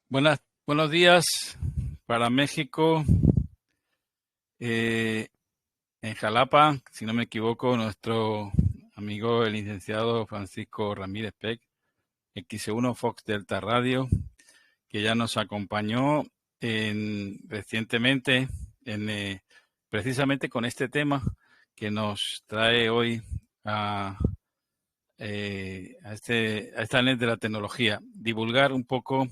Buenos días para México, eh, en Jalapa, si no me equivoco, nuestro amigo el licenciado Francisco Ramírez Peck, X1 Fox Delta Radio, que ya nos acompañó recientemente precisamente con este tema que nos trae hoy a, a esta net de la tecnología, divulgar un poco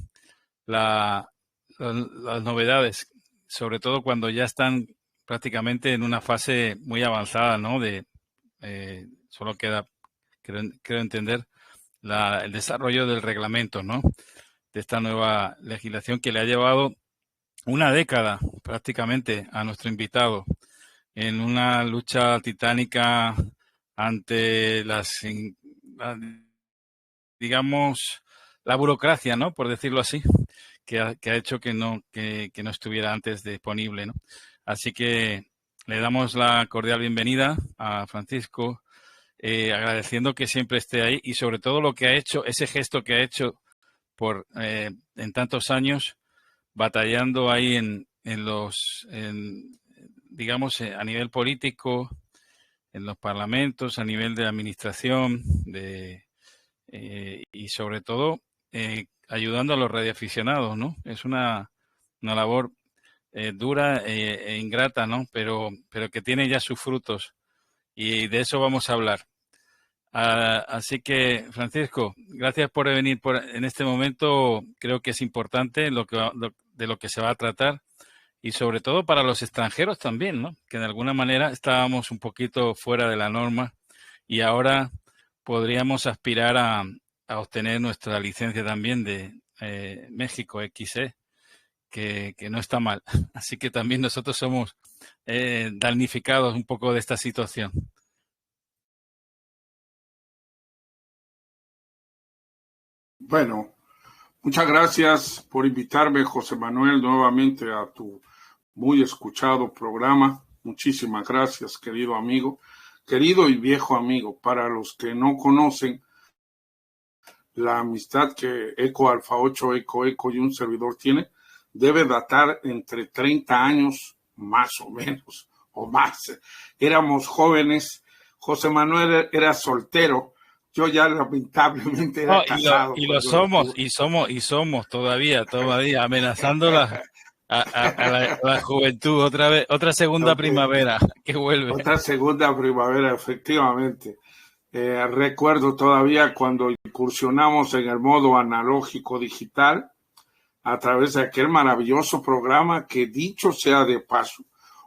la, las novedades, sobre todo cuando ya están prácticamente en una fase muy avanzada, ¿no? Solo queda, creo entender, el desarrollo del reglamento, ¿no? De esta nueva legislación que le ha llevado una década prácticamente a nuestro invitado en una lucha titánica ante digamos, la burocracia, ¿no? Por decirlo así, que ha hecho que no estuviera antes disponible, ¿no? Así que le damos la cordial bienvenida a Francisco, agradeciendo que siempre esté ahí y sobre todo lo que ha hecho, ese gesto que ha hecho en tantos años, batallando ahí digamos, a nivel político, en los parlamentos, a nivel de administración, y sobre todo ayudando a los radioaficionados, ¿no? Es una labor dura e ingrata, ¿no? Pero que tiene ya sus frutos y de eso vamos a hablar. Así que, Francisco, gracias por venir en este momento. Creo que es importante de lo que se va a tratar y sobre todo para los extranjeros también, ¿no? Que de alguna manera estábamos un poquito fuera de la norma y ahora podríamos aspirar a obtener nuestra licencia también de México XE, que no está mal. Así que también nosotros somos damnificados un poco de esta situación. Bueno, muchas gracias por invitarme, José Manuel, nuevamente a tu muy escuchado programa. Muchísimas gracias, querido amigo, querido y viejo amigo. Para los que no conocen, la amistad que Eco Alfa 8, Eco y un servidor tiene debe datar entre 30 años, más o menos, o más. Éramos jóvenes, José Manuel era soltero, yo ya lamentablemente era casado. Y lo somos, y somos todavía amenazando a la juventud, otra vez, otra segunda primavera que vuelve. Otra segunda primavera, efectivamente. Recuerdo todavía cuando incursionamos en el modo analógico digital a través de aquel maravilloso programa que, dicho sea de paso,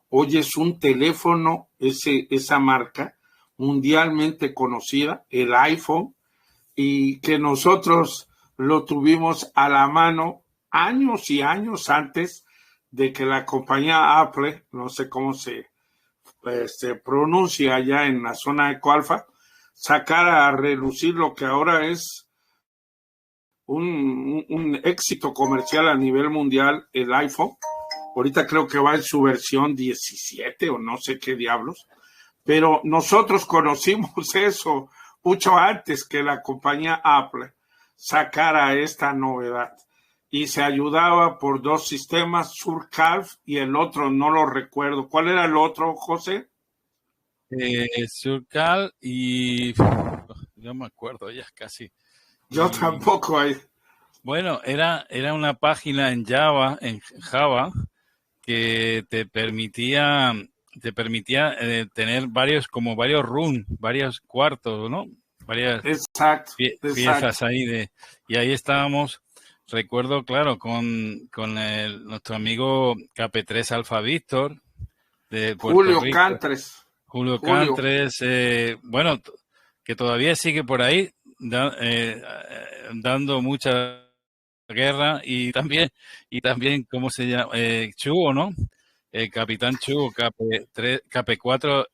hoy es un teléfono, esa marca mundialmente conocida, el iPhone, y que nosotros lo tuvimos a la mano años y años antes de que la compañía Apple, no sé cómo se pronuncia allá en la zona de Coalfa, sacara a relucir lo que ahora es un éxito comercial a nivel mundial, el iPhone. Ahorita creo que va en su versión 17 o no sé qué diablos, pero nosotros conocimos eso mucho antes que la compañía Apple sacara esta novedad. Y se ayudaba por dos sistemas, Surcalf y el otro no lo recuerdo. ¿Cuál era el otro, José? Surcal y yo me acuerdo ya casi. Yo tampoco hay. Bueno, era una página en Java, que te permitía tener varios rooms, varios cuartos, ¿no? Varias piezas ahí y ahí estábamos. Recuerdo, claro, con nuestro amigo KP3 Alfa Víctor de Puerto Rico. Julio Cantres, bueno, que todavía sigue por ahí dando mucha guerra y también ¿cómo se llama? Chugo, ¿no? Capitán Chugo, KP4,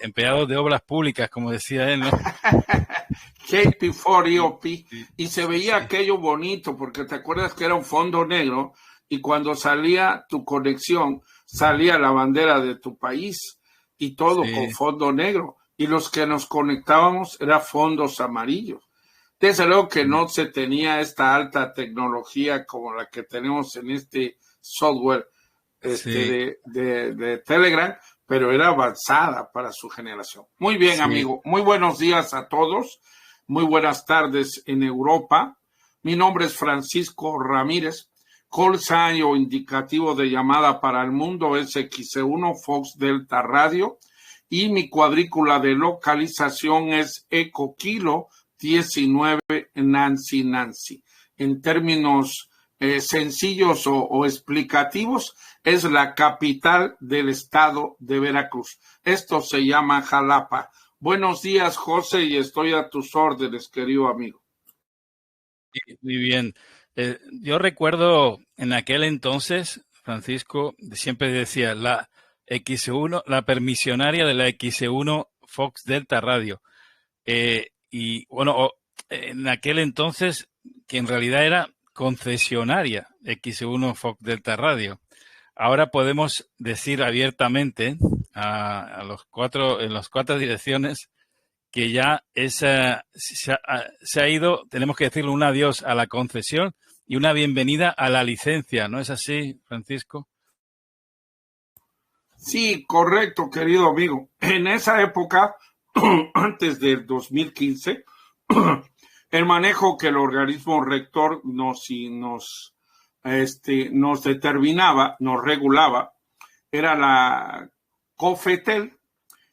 empleados de obras públicas, como decía él, ¿no? KP4 EOP, y se veía aquello bonito, porque te acuerdas que era un fondo negro, y cuando salía tu conexión, salía la bandera de tu país, y todo con fondo negro, y los que nos conectábamos eran fondos amarillos. Desde luego que no se tenía esta alta tecnología como la que tenemos en este software de Telegram, pero era avanzada para su generación. Muy bien, amigo. Muy buenos días a todos. Muy buenas tardes en Europa. Mi nombre es Francisco Ramírez. Call sign o indicativo de llamada para el mundo es XC1 Fox Delta Radio y mi cuadrícula de localización es Eco Kilo 19 Nancy Nancy. En términos sencillos o explicativos, es la capital del estado de Veracruz. Esto se llama Jalapa. Buenos días, José, y estoy a tus órdenes, querido amigo. Muy bien. Yo recuerdo en aquel entonces, Francisco, siempre decía la X1, la permisionaria de la X1 Fox Delta Radio. Y bueno, en aquel entonces, que en realidad era concesionaria X1 Fox Delta Radio. Ahora podemos decir abiertamente en las cuatro direcciones que ya se ha ido, tenemos que decirle un adiós a la concesión y una bienvenida a la licencia, ¿no es así, Francisco? Sí, correcto, querido amigo. En esa época, antes del 2015, el manejo que el organismo rector nos determinaba, nos regulaba, era la COFETEL,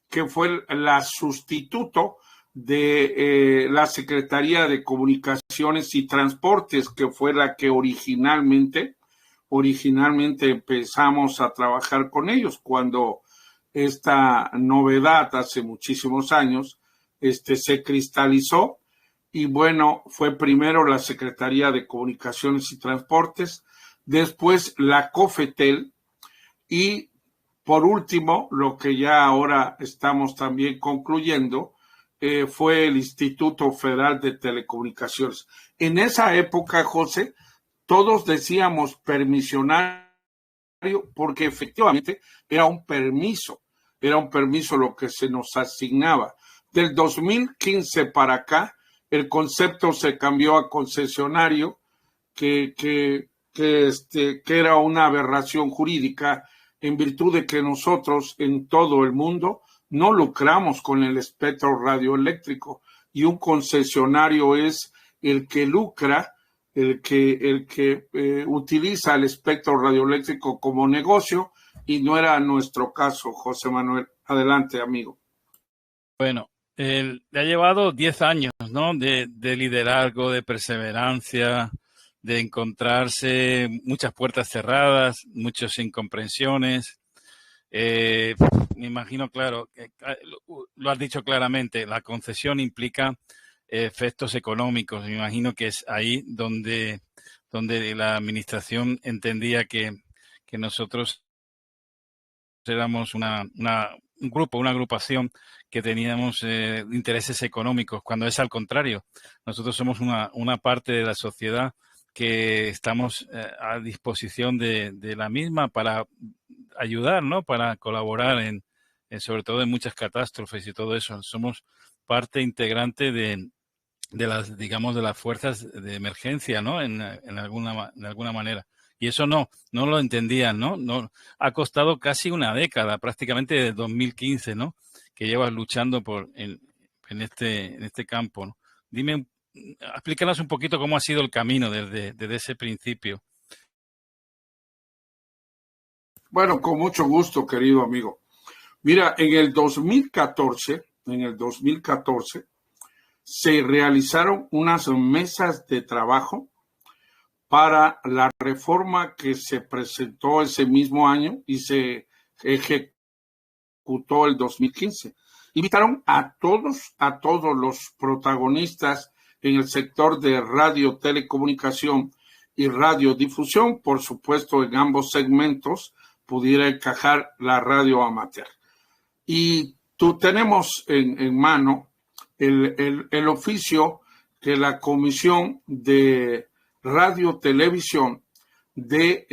que fue la sustituto de la Secretaría de Comunicaciones y Transportes, que fue la que originalmente empezamos a trabajar con ellos cuando esta novedad hace muchísimos años se cristalizó. Y bueno, fue primero la Secretaría de Comunicaciones y Transportes, después la COFETEL y por último, lo que ya ahora estamos también concluyendo, fue el Instituto Federal de Telecomunicaciones. En esa época, José, todos decíamos permisionario porque efectivamente era un permiso lo que se nos asignaba. Del 2015 para acá, el concepto se cambió a concesionario, que era una aberración jurídica en virtud de que nosotros en todo el mundo no lucramos con el espectro radioeléctrico y un concesionario es el que lucra, el que utiliza el espectro radioeléctrico como negocio y no era nuestro caso, José Manuel. Adelante, amigo. Bueno, le ha llevado 10 años, ¿no? De liderazgo, de perseverancia, de encontrarse muchas puertas cerradas, muchas incomprensiones. Me imagino, claro, lo has dicho claramente, la concesión implica efectos económicos. Me imagino que es ahí donde la administración entendía que nosotros éramos un grupo, una agrupación que teníamos intereses económicos, cuando es al contrario. Nosotros somos una parte de la sociedad que estamos a disposición de la misma para ayudar, ¿no? Para colaborar sobre todo en muchas catástrofes y todo eso. Somos parte integrante de las fuerzas de emergencia, ¿no? En alguna manera. Y eso no lo entendían, ¿no? Ha costado casi una década, prácticamente desde 2015, ¿no? Que llevas luchando en este campo, ¿no? Explícanos un poquito cómo ha sido el camino desde ese principio. Bueno, con mucho gusto, querido amigo. Mira, en el 2014, se realizaron unas mesas de trabajo para la reforma que se presentó ese mismo año y se ejecutó el 2015. Invitaron a todos los protagonistas en el sector de radio, telecomunicación y radiodifusión, por supuesto en ambos segmentos pudiera encajar la radio amateur. Y tenemos en mano el oficio que la Comisión de Radio Televisión de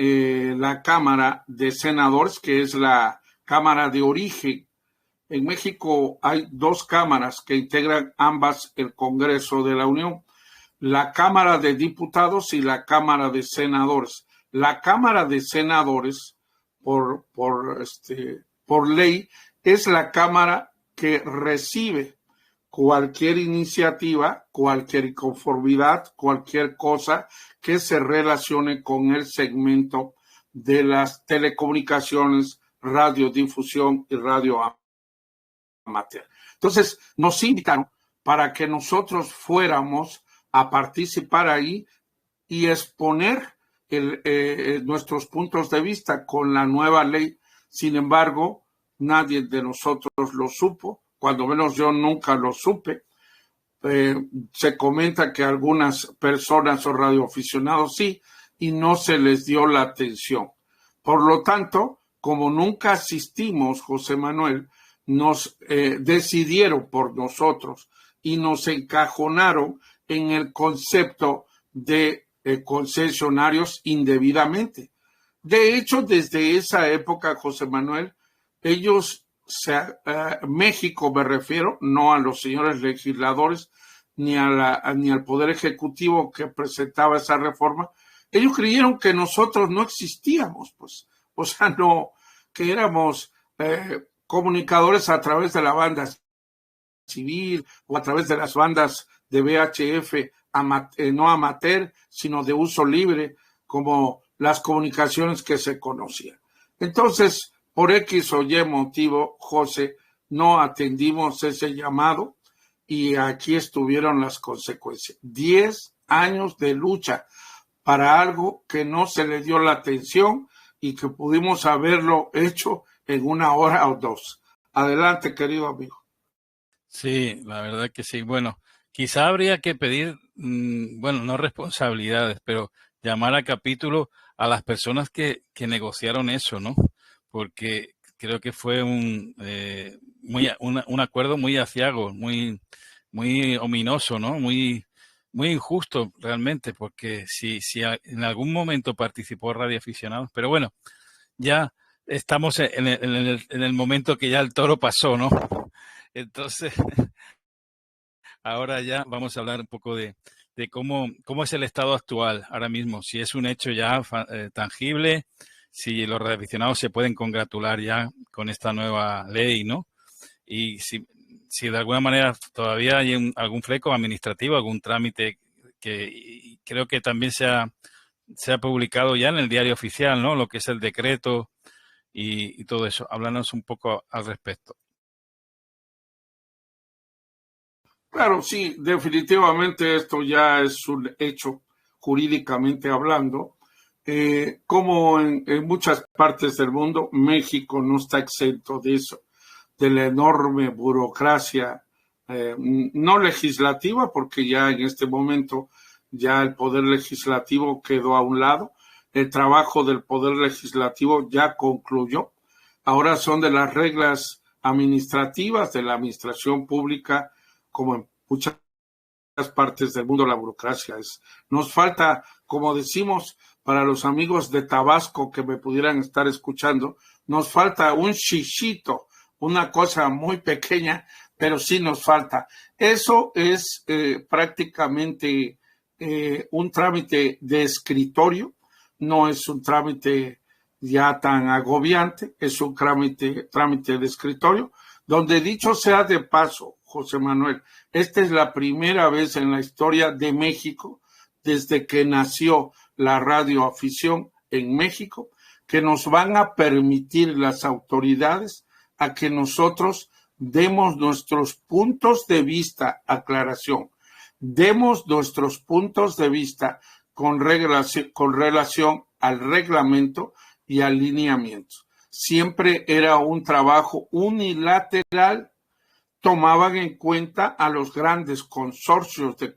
la Cámara de Senadores, que es la Cámara de Origen. En México hay dos cámaras que integran ambas el Congreso de la Unión. la Cámara de Diputados y la Cámara de Senadores. La Cámara de Senadores, por ley, es la Cámara que recibe cualquier iniciativa, cualquier inconformidad, cualquier cosa que se relacione con el segmento de las telecomunicaciones, radiodifusión y radio amateur. Entonces, nos invitaron para que nosotros fuéramos a participar ahí y exponer nuestros puntos de vista con la nueva ley. Sin embargo, nadie de nosotros lo supo, cuando menos yo nunca lo supe. Se comenta que algunas personas o radioaficionados sí, y no se les dio la atención. Por lo tanto, como nunca asistimos, José Manuel, nos decidieron por nosotros y nos encajonaron en el concepto de concesionarios indebidamente. De hecho, desde esa época, José Manuel, ellos, México me refiero, no a los señores legisladores ni al Poder Ejecutivo que presentaba esa reforma, ellos creyeron que nosotros no existíamos, pues, o sea, no, que éramos comunicadores a través de la banda civil o a través de las bandas de VHF, no amateur, sino de uso libre, como las comunicaciones que se conocían. Entonces, por X o Y motivo, José, no atendimos ese llamado y aquí estuvieron las consecuencias. 10 años de lucha para algo que no se le dio la atención y que pudimos haberlo hecho en 1 hora o 2. Adelante, querido amigo. Sí, la verdad que sí. Bueno, quizá habría que pedir, no responsabilidades, pero llamar a capítulo a las personas que negociaron eso, ¿no? Porque creo que fue un acuerdo muy aciago, muy ominoso, ¿no? Muy injusto realmente, porque si en algún momento participó Radio Aficionados, pero bueno, ya estamos en el momento que ya el toro pasó, ¿no? Entonces, ahora ya vamos a hablar un poco de cómo es el estado actual ahora mismo, si es un hecho ya tangible, si los radioaficionados se pueden congratular ya con esta nueva ley, ¿no? Y si de alguna manera todavía hay algún fleco administrativo, algún trámite que creo que también se ha publicado ya en el diario oficial, ¿no? Lo que es el decreto y todo eso. Háblanos un poco al respecto. Claro, sí, definitivamente esto ya es un hecho jurídicamente hablando. Como en muchas partes del mundo, México no está exento de eso, de la enorme burocracia, no legislativa, porque ya en este momento ya el poder legislativo quedó a un lado, el trabajo del poder legislativo ya concluyó, ahora son de las reglas administrativas de la administración pública, como en muchas partes del mundo la burocracia es. Nos falta, como decimos para los amigos de Tabasco que me pudieran estar escuchando, nos falta un chichito, una cosa muy pequeña, pero sí nos falta. Eso es prácticamente un trámite de escritorio, no es un trámite ya tan agobiante, es un trámite de escritorio, donde dicho sea de paso, José Manuel, esta es la primera vez en la historia de México, desde que nació la radioafición en México, que nos van a permitir las autoridades a que nosotros demos nuestros puntos de vista, aclaración, demos nuestros puntos de vista con relación al reglamento y al lineamiento. Siempre era un trabajo unilateral, tomaban en cuenta a los grandes consorcios de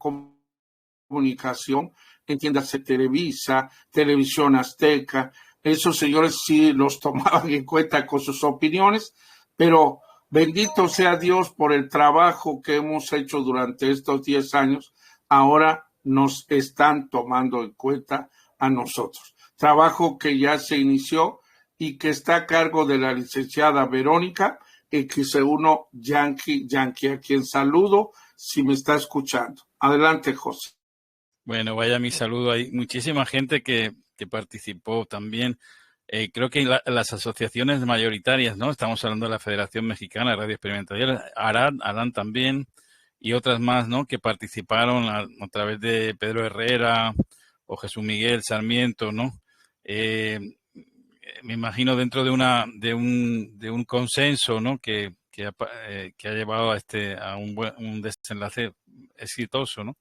comunicación, entiéndase Televisa, Televisión Azteca, esos señores sí los tomaban en cuenta con sus opiniones, pero bendito sea Dios por el trabajo que hemos hecho durante estos 10 años, ahora nos están tomando en cuenta a nosotros. Trabajo que ya se inició y que está a cargo de la licenciada Verónica X1 Yankee, a quien saludo si me está escuchando. Adelante, José. Bueno, vaya mi saludo. Hay muchísima gente que participó también. Creo que las asociaciones mayoritarias, ¿no? Estamos hablando de la Federación Mexicana de Radio Experimental, Arad también, y otras más, ¿no? Que participaron a través de Pedro Herrera o Jesús Miguel Sarmiento, ¿no? Eh, Me imagino dentro de un consenso, ¿no? Que ha llevado a un desenlace exitoso, ¿no?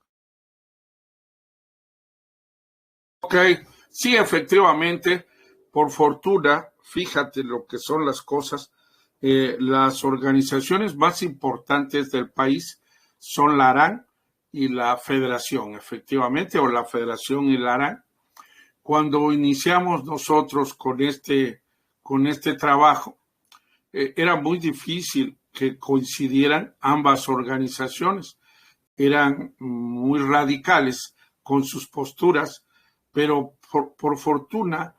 Ok, sí, efectivamente, por fortuna, fíjate lo que son las cosas. Las organizaciones más importantes del país son la ARAN y la Federación, efectivamente, o la Federación y la ARAN. Cuando iniciamos nosotros con este trabajo, era muy difícil que coincidieran ambas organizaciones. Eran muy radicales con sus posturas, pero por fortuna,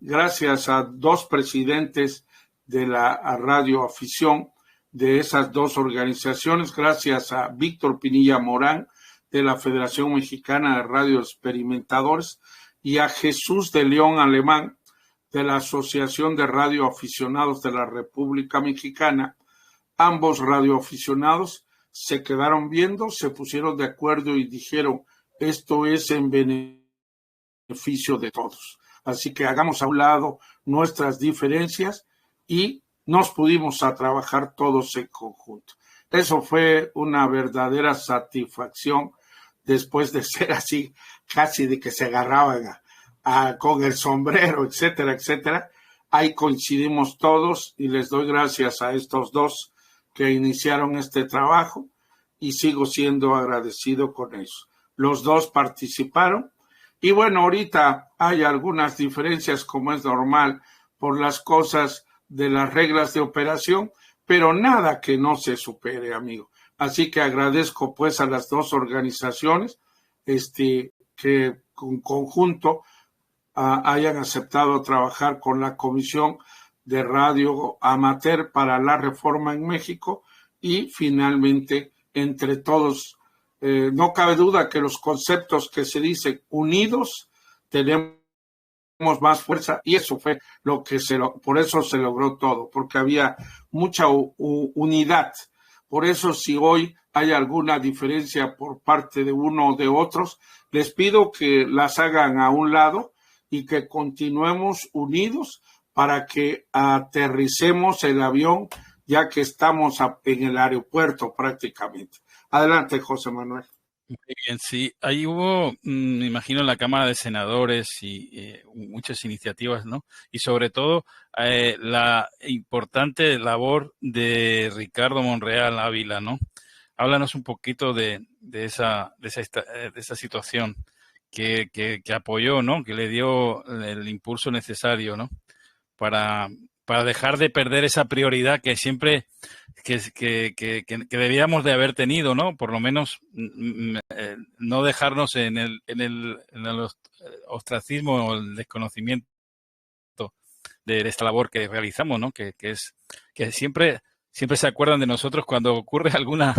gracias a dos presidentes de la radioafición de esas dos organizaciones, gracias a Víctor Pinilla Morán de la Federación Mexicana de Radio Experimentadores y a Jesús de León Alemán de la Asociación de Radioaficionados de la República Mexicana, ambos radioaficionados se quedaron viendo, se pusieron de acuerdo y dijeron, esto es en beneficio de todos. Así que hagamos a un lado nuestras diferencias y nos pudimos a trabajar todos en conjunto. Eso fue una verdadera satisfacción después de ser así, casi de que se agarraban con el sombrero, etcétera, etcétera. Ahí coincidimos todos y les doy gracias a estos dos que iniciaron este trabajo y sigo siendo agradecido con ellos. Los dos participaron y bueno, ahorita hay algunas diferencias como es normal por las cosas de las reglas de operación, pero nada que no se supere, amigo. Así que agradezco pues a las dos organizaciones que en conjunto hayan aceptado trabajar con la Comisión de Radio Amateur para la Reforma en México y finalmente entre todos, no cabe duda que los conceptos que se dicen unidos tenemos más fuerza y eso fue lo que por eso se logró todo, porque había mucha unidad. Por eso si hoy hay alguna diferencia por parte de uno o de otros, les pido que las hagan a un lado y que continuemos unidos para que aterricemos el avión ya que estamos en el aeropuerto prácticamente. Adelante, José Manuel. Muy bien, sí. Ahí hubo, me imagino, en la Cámara de Senadores y muchas iniciativas, ¿no? Y sobre todo la importante labor de Ricardo Monreal Ávila, ¿no? Háblanos un poquito de esa situación que apoyó, ¿no? Que le dio el impulso necesario, ¿no? Para, para dejar de perder esa prioridad que siempre que debíamos de haber tenido, ¿no? Por lo menos no dejarnos en el ostracismo o el desconocimiento de esta labor que realizamos, ¿no? Que siempre se acuerdan de nosotros cuando ocurre alguna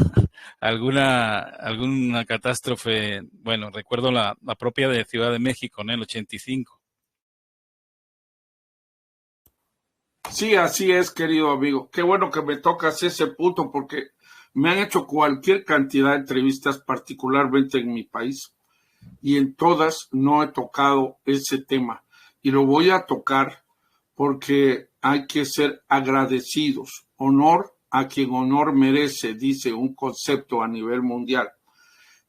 catástrofe. Bueno, recuerdo la propia de Ciudad de México, ¿no? El 85. Sí, así es, querido amigo. Qué bueno que me tocas ese punto porque me han hecho cualquier cantidad de entrevistas, particularmente en mi país, y en todas no he tocado ese tema. Y lo voy a tocar porque hay que ser agradecidos. Honor a quien honor merece, dice un concepto a nivel mundial.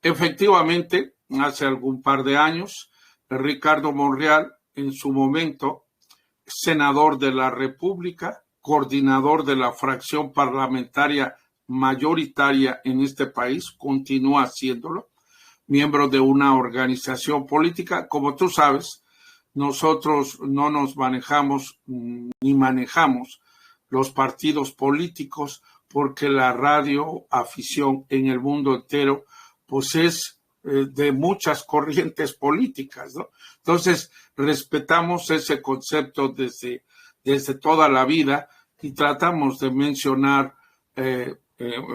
Efectivamente, hace algún par de años, Ricardo Monreal, en su momento, senador de la República, coordinador de la fracción parlamentaria mayoritaria en este país, continúa haciéndolo, miembro de una organización política. Como tú sabes, nosotros no nos manejamos ni manejamos los partidos políticos porque la radioafición en el mundo entero pues es de muchas corrientes políticas, ¿no? Entonces, respetamos ese concepto desde toda la vida y tratamos de mencionar en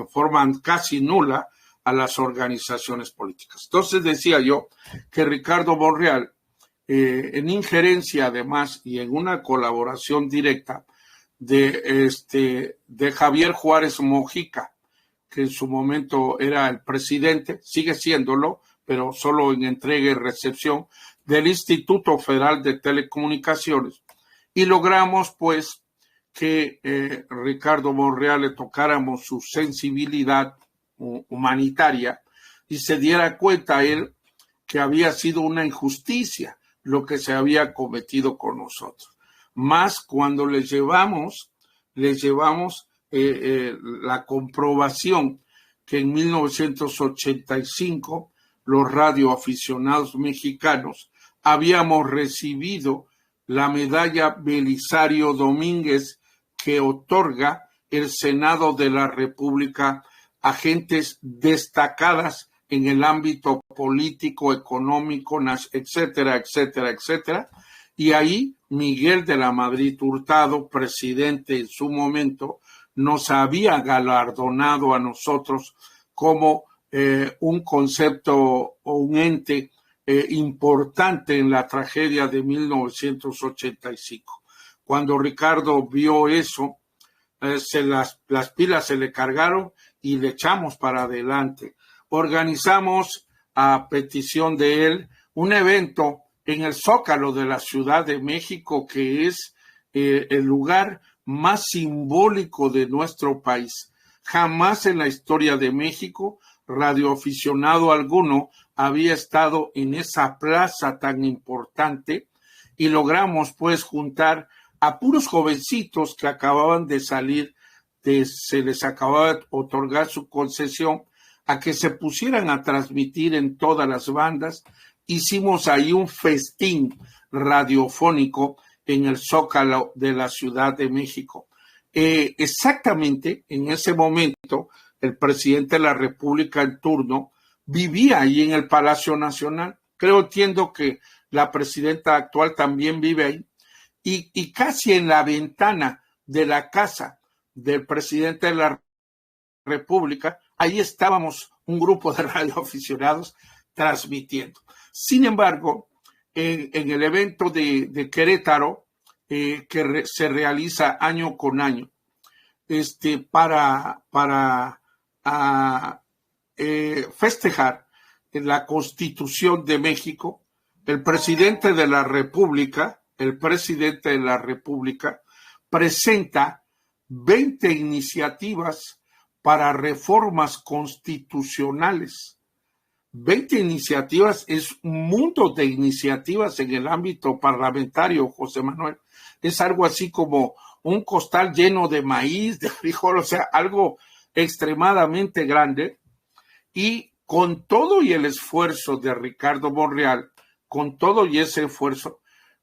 forma casi nula a las organizaciones políticas. Entonces decía yo que Ricardo Monreal, en injerencia además y en una colaboración directa de Javier Juárez Mojica, que en su momento era el presidente, sigue siéndolo, pero solo en entrega y recepción, del Instituto Federal de Telecomunicaciones, y logramos pues que Ricardo Monreal le tocáramos su sensibilidad humanitaria y se diera cuenta él que había sido una injusticia lo que se había cometido con nosotros. Más cuando les llevamos la comprobación que en 1985 los radioaficionados mexicanos habíamos recibido la medalla Belisario Domínguez que otorga el Senado de la República a gentes destacadas en el ámbito político, económico, etcétera, etcétera, etcétera. Y ahí Miguel de la Madrid Hurtado, presidente en su momento, nos había galardonado a nosotros como un concepto o un ente importante en la tragedia de 1985. Cuando Ricardo vio eso, las pilas se le cargaron y le echamos para adelante. Organizamos, a petición de él, un evento en el Zócalo de la Ciudad de México, que es el lugar más simbólico de nuestro país. Jamás en la historia de México radioaficionado alguno había estado en esa plaza tan importante, y logramos pues juntar a puros jovencitos que acababan de salir, se les acababa de otorgar su concesión, a que se pusieran a transmitir en todas las bandas. Hicimos ahí un festín radiofónico en el Zócalo de la Ciudad de México. Exactamente en ese momento, el presidente de la República en turno vivía ahí en el Palacio Nacional. Entiendo que la presidenta actual también vive ahí. Y casi en la ventana de la casa del presidente de la República, ahí estábamos un grupo de radioaficionados transmitiendo. Sin embargo, en el evento de Querétaro, que se realiza año con año, para festejar la Constitución de México, el presidente de la República presenta 20 iniciativas para reformas constitucionales. 20 iniciativas es un mundo de iniciativas en el ámbito parlamentario, José Manuel. Es algo así como un costal lleno de maíz, de frijol, o sea, algo extremadamente grande. Y con todo y el esfuerzo de Ricardo Monreal, con todo y ese esfuerzo,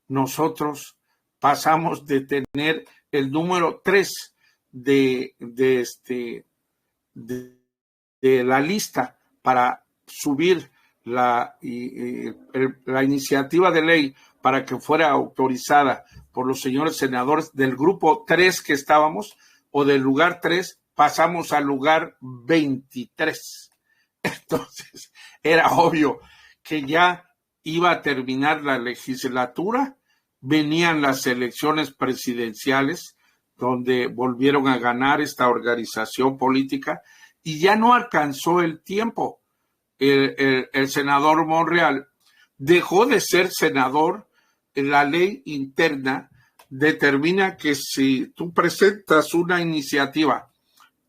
nosotros pasamos de tener el número 3 de la lista para subir la iniciativa de ley para que fuera autorizada por los señores senadores del grupo 3 que estábamos, o del lugar 3, pasamos al lugar 23. Entonces, era obvio que ya iba a terminar la legislatura, venían las elecciones presidenciales, donde volvieron a ganar esta organización política, y ya no alcanzó el tiempo. El senador Monreal dejó de ser senador. La ley interna determina que si tú presentas una iniciativa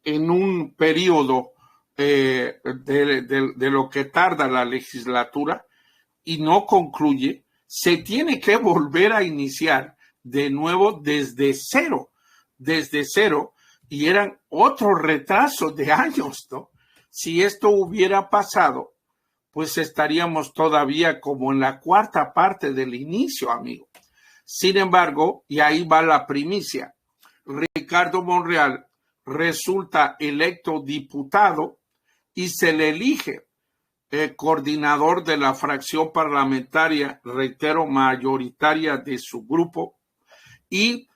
en un periodo de lo que tarda la legislatura y no concluye, se tiene que volver a iniciar de nuevo desde cero, y eran otros retrasos de años, ¿no? Si esto hubiera pasado, pues estaríamos todavía como en la cuarta parte del inicio, amigo. Sin embargo, y ahí va la primicia, Ricardo Monreal resulta electo diputado y se le elige coordinador de la fracción parlamentaria, reitero, mayoritaria de su grupo, y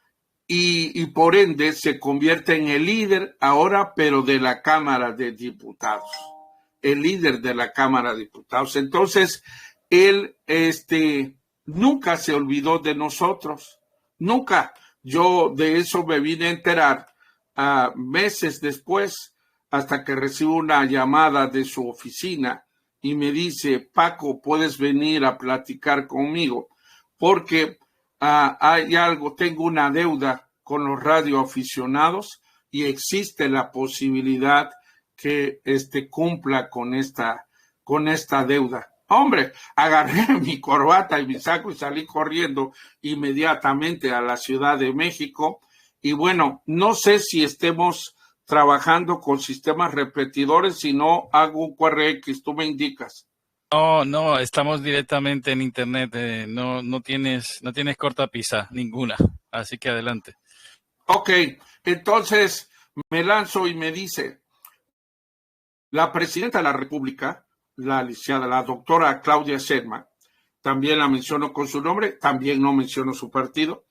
por ende se convierte en el líder ahora, pero de la Cámara de Diputados. el líder de la Cámara de Diputados. Entonces, él nunca se olvidó de nosotros, nunca. Yo de eso me vine a enterar meses después, hasta que recibo una llamada de su oficina y me dice: Paco, ¿puedes venir a platicar conmigo? Porque hay algo, tengo una deuda con los radioaficionados y existe la posibilidad que cumpla con esta deuda. Hombre, agarré mi corbata y mi saco y salí corriendo inmediatamente a la Ciudad de México. Y bueno, no sé si estemos trabajando con sistemas repetidores, si no hago un QRX, tú me indicas. No, estamos directamente en internet, no tienes cortapisa ninguna, así que adelante. Ok, entonces me lanzo y me dice: la presidenta de la República, la doctora Claudia Sheinbaum, también la menciono con su nombre, también no menciono su partido,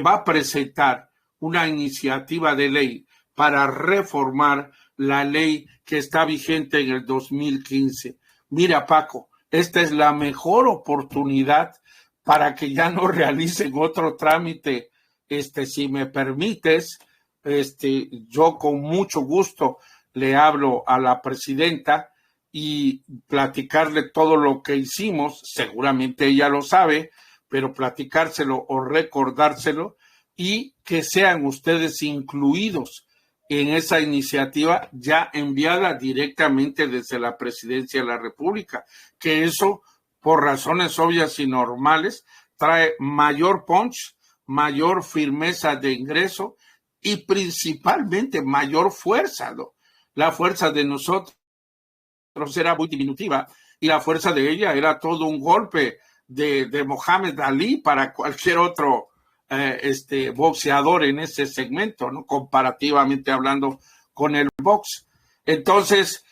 va a presentar una iniciativa de ley para reformar la ley que está vigente en el 2015. Mira, Paco, esta es la mejor oportunidad para que ya no realicen otro trámite. Si me permites, yo con mucho gusto le hablo a la presidenta y platicarle todo lo que hicimos. Seguramente ella lo sabe, pero platicárselo o recordárselo, y que sean ustedes incluidos en esa iniciativa ya enviada directamente desde la Presidencia de la República, que eso, por razones obvias y normales, trae mayor punch, mayor firmeza de ingreso y principalmente mayor fuerza, ¿no? La fuerza de nosotros era muy diminutiva y la fuerza de ella era todo un golpe de Mohamed Ali para cualquier otro boxeador en ese segmento, ¿no? Comparativamente hablando con el box. Entonces,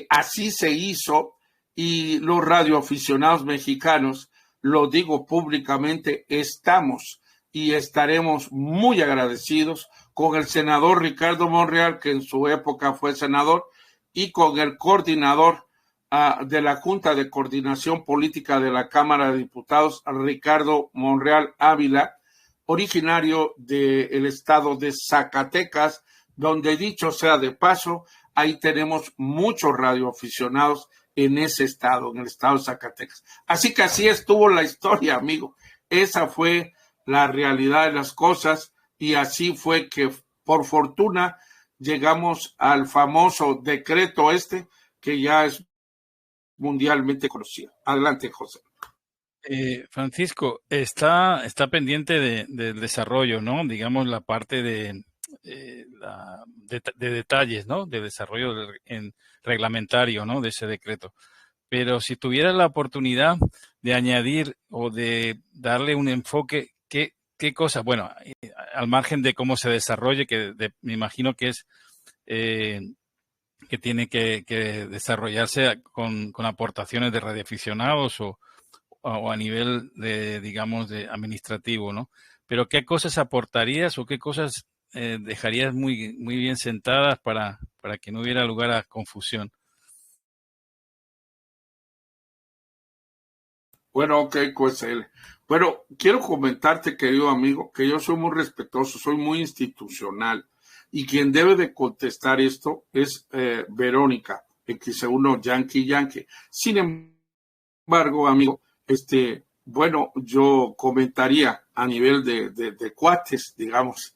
así se hizo, y los radioaficionados mexicanos, lo digo públicamente, estamos y estaremos muy agradecidos con el senador Ricardo Monreal, que en su época fue senador, y con el coordinador de la Junta de Coordinación Política de la Cámara de Diputados, Ricardo Monreal Ávila, originario del estado de Zacatecas, donde, dicho sea de paso, ahí tenemos muchos radioaficionados en ese estado, en el estado de Zacatecas. Así que así estuvo la historia, amigo. Esa fue la realidad de las cosas, y así fue que, por fortuna, llegamos al famoso decreto que ya es mundialmente conocido. Adelante, José. Francisco, está pendiente del desarrollo, ¿no? Digamos, la parte de detalles, ¿no? De desarrollo reglamentario, ¿no? De ese decreto. Pero si tuviera la oportunidad de añadir o de darle un enfoque, ¿qué cosas? Bueno, al margen de cómo se desarrolle, me imagino que es que tiene que desarrollarse con aportaciones de radioaficionados o a nivel digamos, de administrativo, ¿no? Pero ¿qué cosas aportarías o qué cosas dejarías muy bien sentadas para que no hubiera lugar a confusión? Bueno, ok, pues bueno, quiero comentarte, querido amigo, que yo soy muy respetuoso, soy muy institucional, y quien debe de contestar esto es Verónica, X1 Yankee. Sin embargo, amigo, bueno, yo comentaría a nivel de cuates, digamos,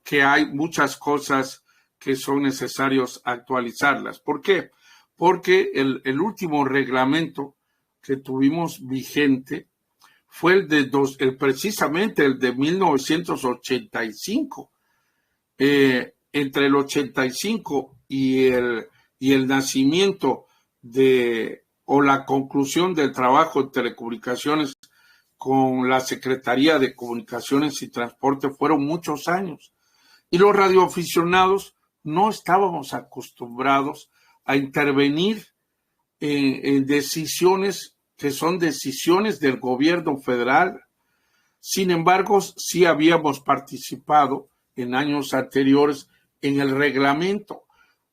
que hay muchas cosas que son necesarios actualizarlas. ¿Por qué? Porque el último reglamento que tuvimos vigente fue precisamente el de 1985. Entre el 85 y el nacimiento o la conclusión del trabajo en telecomunicaciones con la Secretaría de Comunicaciones y Transporte fueron muchos años. Y los radioaficionados no estábamos acostumbrados a intervenir en decisiones que son decisiones del gobierno federal. Sin embargo, sí habíamos participado en años anteriores en el reglamento.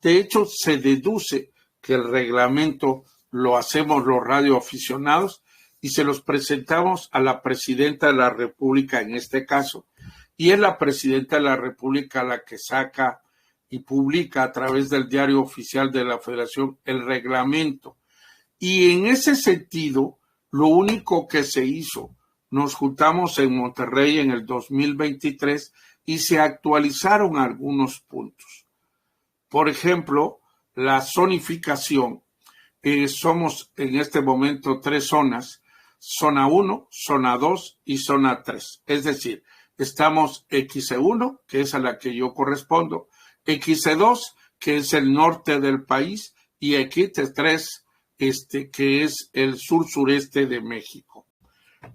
De hecho, se deduce que el reglamento lo hacemos los radioaficionados y se los presentamos a la presidenta de la República en este caso. Y es la presidenta de la República la que saca y publica a través del diario oficial de la Federación el reglamento. Y en ese sentido, lo único que se hizo, nos juntamos en Monterrey en el 2023 y se actualizaron algunos puntos. Por ejemplo, la zonificación. Somos en este momento 3 zonas, zona 1, zona 2 y zona 3. Es decir, estamos XE1, que es a la que yo correspondo, XE2, que es el norte del país, y XE3, que es el sur-sureste de México.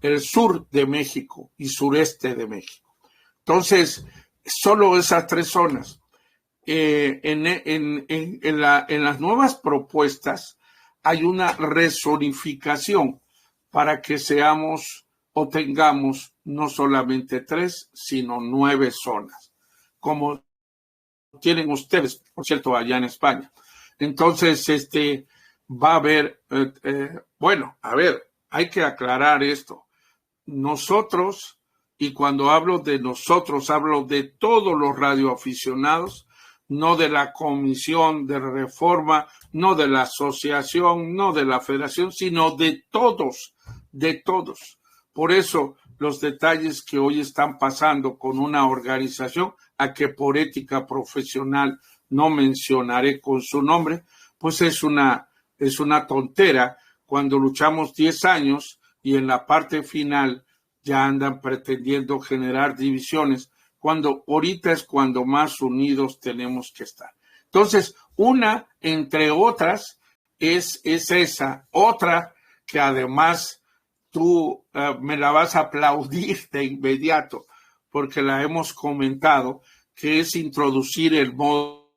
El sur de México y sureste de México. Entonces, solo esas 3 zonas. En las nuevas propuestas hay una rezonificación para que seamos o tengamos no solamente 3, sino 9 zonas, como tienen ustedes, por cierto, allá en España. Entonces, va a haber, bueno, a ver, hay que aclarar esto. Nosotros, y cuando hablo de nosotros, hablo de todos los radioaficionados, no de la Comisión de Reforma, no de la asociación, no de la federación, sino de todos, de todos. Por eso los detalles que hoy están pasando con una organización a que por ética profesional no mencionaré con su nombre, pues es una tontera cuando luchamos 10 años y en la parte final ya andan pretendiendo generar divisiones, cuando ahorita es cuando más unidos tenemos que estar. Entonces, una, entre otras, es esa. Otra, que además tú me la vas a aplaudir de inmediato, porque la hemos comentado, que es introducir el modo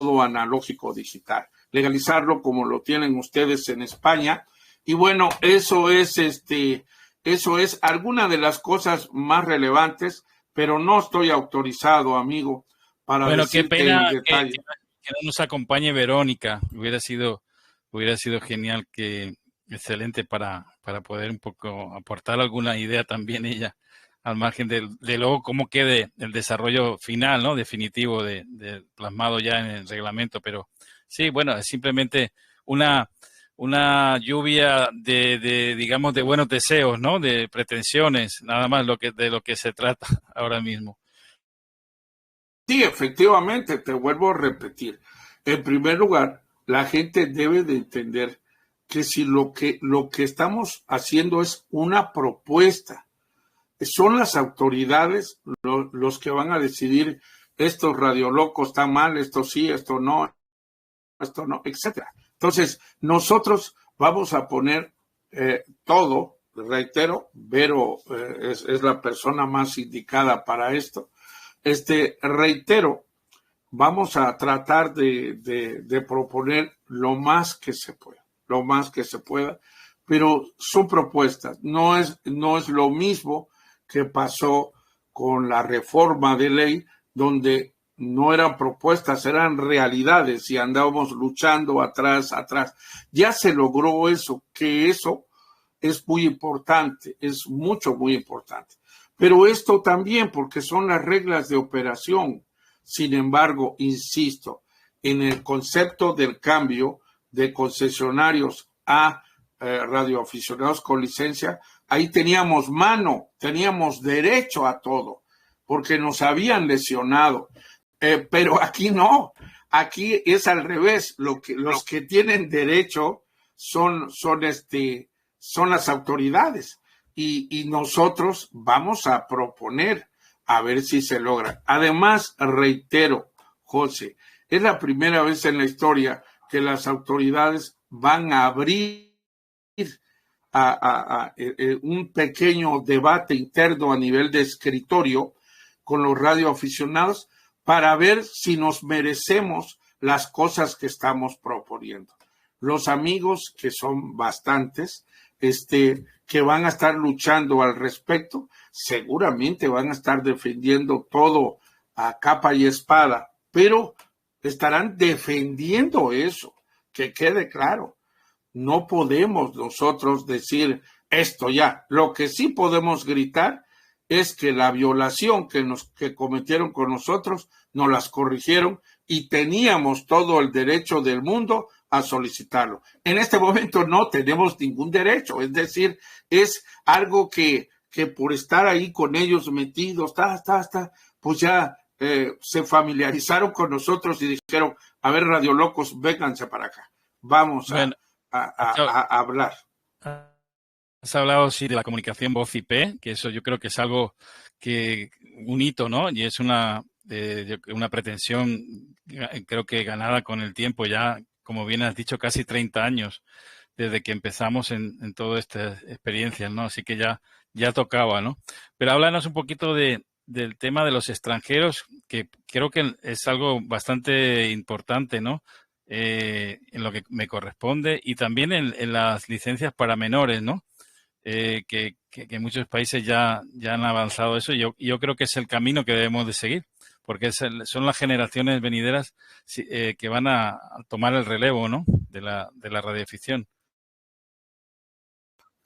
analógico digital, legalizarlo como lo tienen ustedes en España. Y bueno, eso es alguna de las cosas más relevantes, pero no estoy autorizado, amigo, para decirte en detalle. Que no nos acompañe Verónica. Hubiera sido genial, excelente para poder un poco aportar alguna idea también ella, al margen de luego cómo quede el desarrollo final, ¿no? Definitivo de plasmado ya en el reglamento. Pero sí, bueno, es simplemente una lluvia digamos, de buenos deseos, ¿no? De pretensiones, nada más de lo que se trata ahora mismo. Sí, efectivamente, te vuelvo a repetir. En primer lugar, la gente debe de entender que si lo que estamos haciendo es una propuesta, son las autoridades los que van a decidir estos radiolocos están mal, esto sí, esto no, etcétera. Entonces, nosotros vamos a poner todo, reitero, Vero es la persona más indicada para esto. Reitero, vamos a tratar de proponer lo más que se pueda, pero son propuestas, no es lo mismo que pasó con la reforma de ley, donde no eran propuestas, eran realidades y andábamos luchando atrás. Ya se logró eso, que eso es muy importante, es muy importante. Pero esto también, porque son las reglas de operación. Sin embargo, insisto, en el concepto del cambio de concesionarios a radioaficionados con licencia, ahí teníamos teníamos derecho a todo, porque nos habían lesionado. Pero aquí no, aquí es al revés. Los que tienen derecho son las autoridades. Y nosotros vamos a proponer a ver si se logra. Además, reitero, José, es la primera vez en la historia que las autoridades van a abrir un pequeño debate interno a nivel de escritorio con los radioaficionados para ver si nos merecemos las cosas que estamos proponiendo. Los amigos, que son bastantes, que van a estar luchando al respecto, seguramente van a estar defendiendo todo a capa y espada, pero estarán defendiendo eso, que quede claro. No podemos nosotros decir esto ya. Lo que sí podemos gritar es que la violación que cometieron con nosotros nos las corrigieron y teníamos todo el derecho del mundo a solicitarlo. En este momento no tenemos ningún derecho, es decir, es algo que por estar ahí con ellos metidos, pues ya se familiarizaron con nosotros y dijeron, a ver, Radio Locos, vénganse para acá, vamos a hablar. Has hablado, sí, de la comunicación voz IP, que eso yo creo que es algo un hito, ¿no? Y es una pretensión, creo que ganada con el tiempo ya, como bien has dicho, casi 30 años desde que empezamos en todas estas experiencias, ¿no? Así que ya tocaba, ¿no? Pero háblanos un poquito del tema de los extranjeros, que creo que es algo bastante importante, ¿no? En lo que me corresponde y también en las licencias para menores, ¿no? Que muchos países ya han avanzado eso y yo creo que es el camino que debemos de seguir, porque son las generaciones venideras que van a tomar el relevo, ¿no? de la radioficción.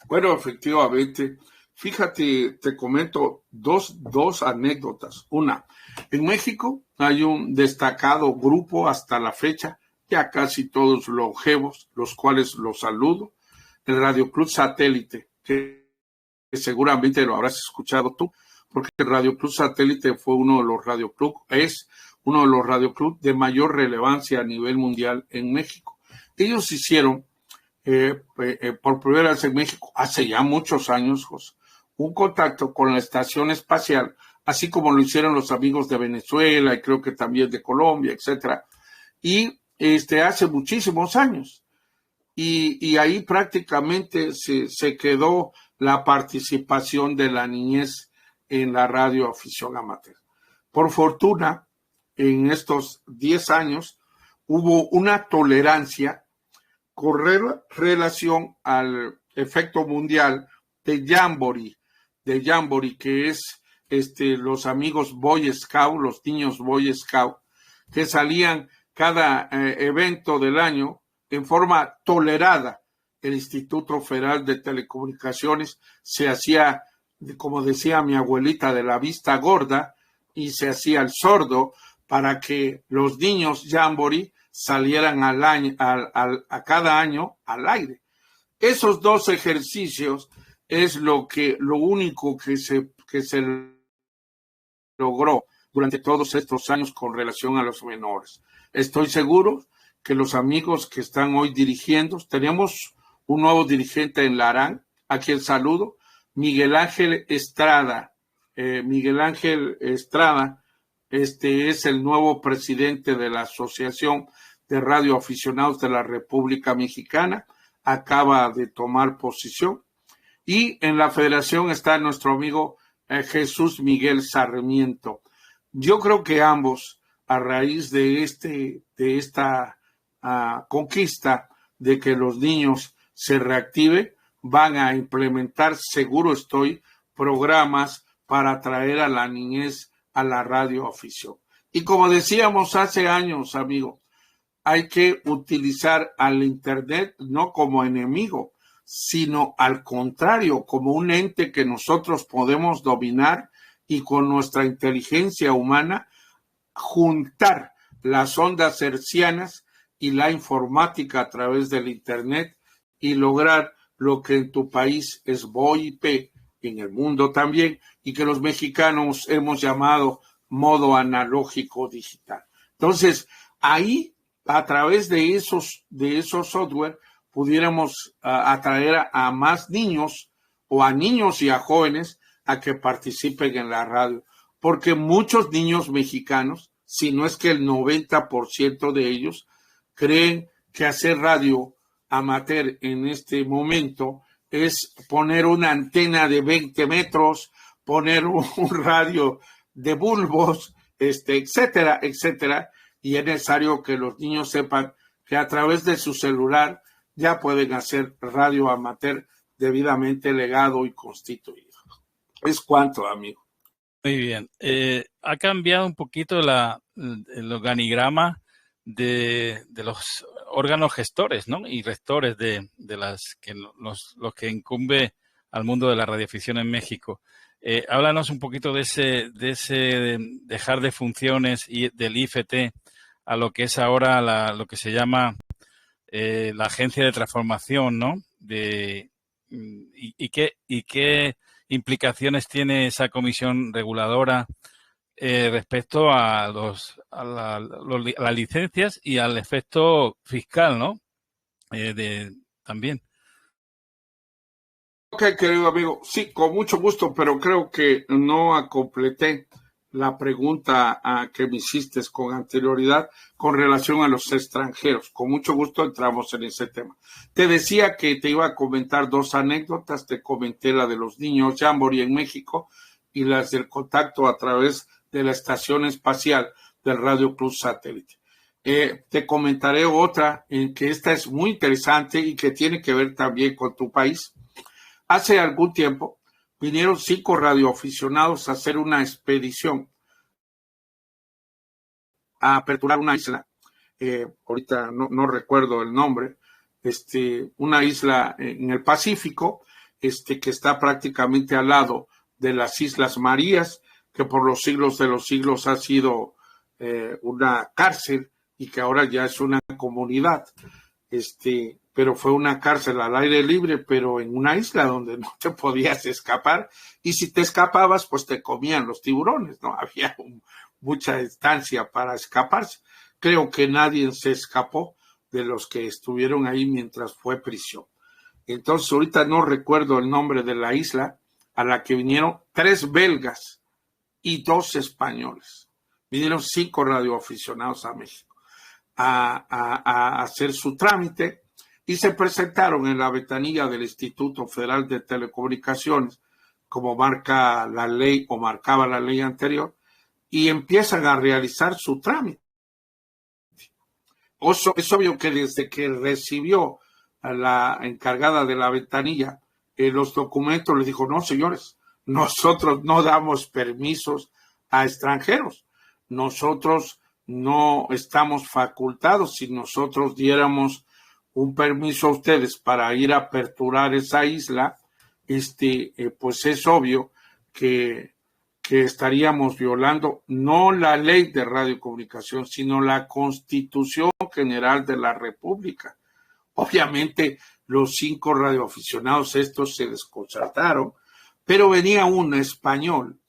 Bueno, efectivamente, fíjate, te comento dos anécdotas. Una, en México hay un destacado grupo hasta la fecha, ya casi todos longevos, los cuales los saludo, el Radio Club Satélite, que seguramente lo habrás escuchado tú, porque el Radio Club Satélite fue uno de los es uno de los radioclubs de mayor relevancia a nivel mundial en México. Ellos hicieron por primera vez en México, hace ya muchos años, José, un contacto con la estación espacial, así como lo hicieron los amigos de Venezuela y creo que también de Colombia, etcétera. Y hace muchísimos años. Y ahí prácticamente se quedó la participación de la niñez en la radioafición amateur. Por fortuna, en estos 10 años hubo una tolerancia con relación al efecto mundial de Jamboree, que es los amigos Boy Scout, los niños Boy Scout, que salían cada evento del año en forma tolerada. El Instituto Federal de Telecomunicaciones se hacía, como decía mi abuelita, de la vista gorda y se hacía el sordo para que los niños Jamboree salieran a cada año al aire. Esos dos ejercicios es lo único que se logró durante todos estos años con relación a los menores. Estoy seguro que los amigos que están hoy dirigiendo, tenemos un nuevo dirigente en Larán, a quien saludo, Miguel Ángel Estrada. Es el nuevo presidente de la Asociación de Radioaficionados de la República Mexicana, acaba de tomar posición. Y en la federación está nuestro amigo Jesús Miguel Sarmiento. Yo creo que ambos, a raíz de esta conquista de que los niños se reactiven, van a implementar, seguro estoy, programas para atraer a la niñez a la radioafición. Y como decíamos hace años, amigo, hay que utilizar al Internet no como enemigo, sino al contrario, como un ente que nosotros podemos dominar y con nuestra inteligencia humana juntar las ondas hertzianas y la informática a través del Internet y lograr lo que en tu país es VoIP, en el mundo también, y que los mexicanos hemos llamado modo analógico digital. Entonces, ahí, a través de esos software, pudiéramos atraer a más niños o a niños y a jóvenes a que participen en la radio. Porque muchos niños mexicanos, si no es que el 90% de ellos, creen que hacer radio amateur en este momento es poner una antena de 20 metros, poner un radio de bulbos, etcétera, etcétera. Y es necesario que los niños sepan que a través de su celular ya pueden hacer radio amateur debidamente legado y constituido. Es cuanto, amigo. Muy bien. Ha cambiado un poquito el organigrama de los órganos gestores, ¿no? Y rectores de los que incumbe al mundo de la radioafición en México. Háblanos un poquito de ese dejar de funciones y del IFT a lo que es ahora lo que se llama la agencia de transformación, ¿no? ¿Y qué implicaciones tiene esa comisión reguladora respecto a las licencias y al efecto fiscal, ¿no? También. Ok, querido amigo, sí, con mucho gusto, pero creo que no completé la pregunta que me hiciste con anterioridad con relación a los extranjeros. Con mucho gusto entramos en ese tema. Te decía que te iba a comentar 2 anécdotas. Te comenté la de los niños Jamboree en México y las del contacto a través de la estación espacial del Radio Cruz Satélite. Te comentaré otra en que esta es muy interesante y que tiene que ver también con tu país. Hace algún tiempo vinieron 5 radioaficionados a hacer una expedición a aperturar una isla. Ahorita no recuerdo el nombre. Una isla en el Pacífico, que está prácticamente al lado de las Islas Marías, que por los siglos de los siglos ha sido una cárcel y que ahora ya es una comunidad. Pero fue una cárcel al aire libre, pero en una isla donde no te podías escapar, y si te escapabas, pues te comían los tiburones, ¿no? Había mucha distancia para escaparse. Creo que nadie se escapó de los que estuvieron ahí mientras fue prisión. Entonces, ahorita no recuerdo el nombre de la isla a la que vinieron 3 belgas y 2 españoles. Vinieron 5 radioaficionados a México a hacer su trámite y se presentaron en la ventanilla del Instituto Federal de Telecomunicaciones, como marca la ley o marcaba la ley anterior, y empiezan a realizar su trámite. Es obvio que desde que recibió a la encargada de la ventanilla los documentos, les dijo, no, señores, nosotros no damos permisos a extranjeros. Nosotros no estamos facultados. Si nosotros diéramos un permiso a ustedes para ir a aperturar esa isla, pues es obvio que estaríamos violando no la ley de radiocomunicación, sino la Constitución General de la República. Obviamente, los 5 radioaficionados estos se desconcertaron, pero venía un español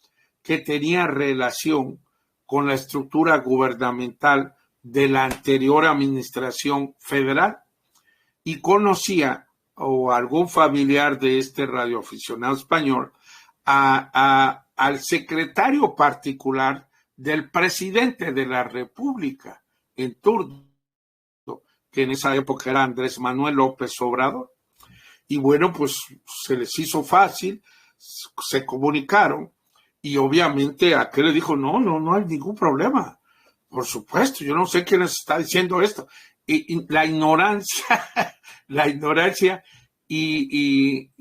que tenía relación con la estructura gubernamental de la anterior administración federal y conocía o algún familiar de este radioaficionado español al secretario particular del presidente de la República en turno, que en esa época era Andrés Manuel López Obrador. Y bueno, pues se les hizo fácil, se comunicaron y obviamente aquel le dijo, no hay ningún problema. Por supuesto, yo no sé quién les está diciendo esto. Y la ignorancia y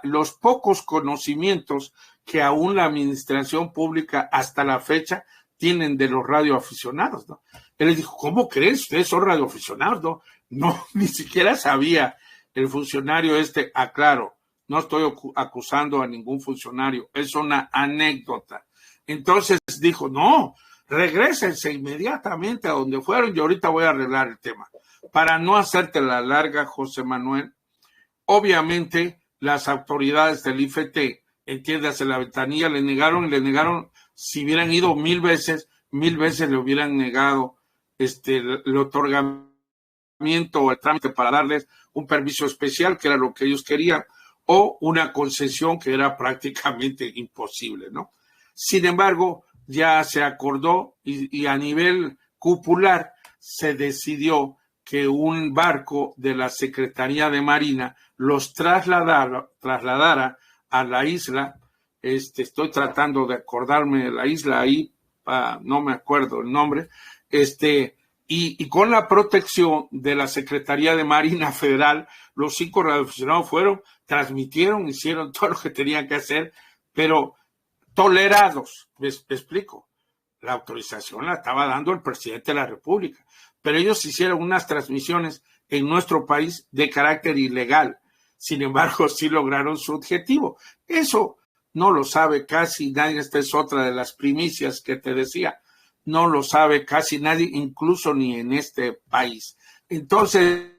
los pocos conocimientos que aún la administración pública hasta la fecha tienen de los radioaficionados, ¿no? Él les dijo, ¿cómo creen? Ustedes son radioaficionados, ¿no? No, ni siquiera sabía el funcionario aclaro, no estoy acusando a ningún funcionario, es una anécdota. Entonces dijo, no, regrésense inmediatamente a donde fueron y ahorita voy a arreglar el tema. Para no hacerte la larga, José Manuel, obviamente las autoridades del IFT, entiéndase la ventanilla, le negaron, si hubieran ido 1000 veces le hubieran negado el otorgamiento o el trámite para darles un permiso especial, que era lo que ellos querían, o una concesión que era prácticamente imposible, ¿no? Sin embargo, ya se acordó y a nivel cupular se decidió que un barco de la Secretaría de Marina los trasladara a la isla. Estoy tratando de acordarme de la isla ahí, no me acuerdo el nombre, y con la protección de la Secretaría de Marina Federal, los 5 radioaficionados transmitieron, hicieron todo lo que tenían que hacer, pero tolerados, me explico. La autorización la estaba dando el presidente de la República, pero ellos hicieron unas transmisiones en nuestro país de carácter ilegal. Sin embargo, sí lograron su objetivo. Eso no lo sabe casi nadie. Esta es otra de las primicias que te decía. No lo sabe casi nadie, incluso ni en este país. Entonces,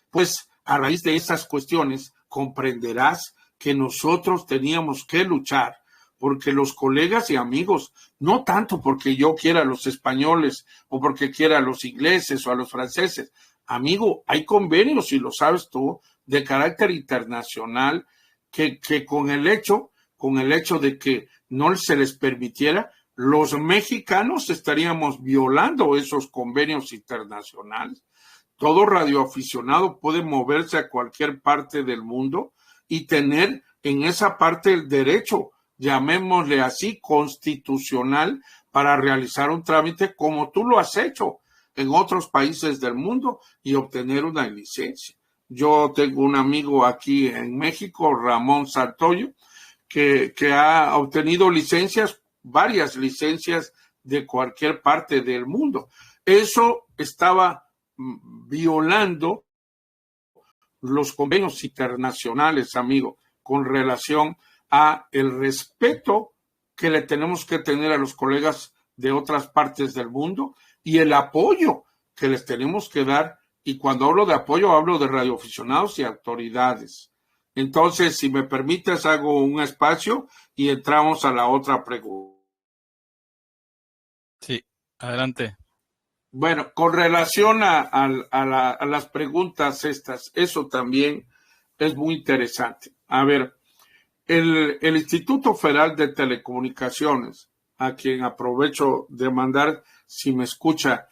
pues a raíz de esas cuestiones comprenderás que nosotros teníamos que luchar porque los colegas y amigos, no tanto porque yo quiera a los españoles o porque quiera a los ingleses o a los franceses. Amigo, hay convenios, y lo sabes tú, de carácter internacional que con el hecho de que no se les permitiera, los mexicanos estaríamos violando esos convenios internacionales. Todo radioaficionado puede moverse a cualquier parte del mundo y tener en esa parte el derecho, llamémosle así, constitucional, para realizar un trámite como tú lo has hecho en otros países del mundo y obtener una licencia. Yo tengo un amigo aquí en México, Ramón Santoyo, que ha obtenido licencias, varias licencias de cualquier parte del mundo. Eso estaba violando los convenios internacionales, amigo, con relación a el respeto que le tenemos que tener a los colegas de otras partes del mundo y el apoyo que les tenemos que dar. Y cuando hablo de apoyo, hablo de radioaficionados y autoridades. Entonces, si me permites, hago un espacio y entramos a la otra pregunta. Sí, adelante. Bueno, con relación a las preguntas estas, eso también es muy interesante. A ver, el Instituto Federal de Telecomunicaciones, a quien aprovecho de mandar, si me escucha,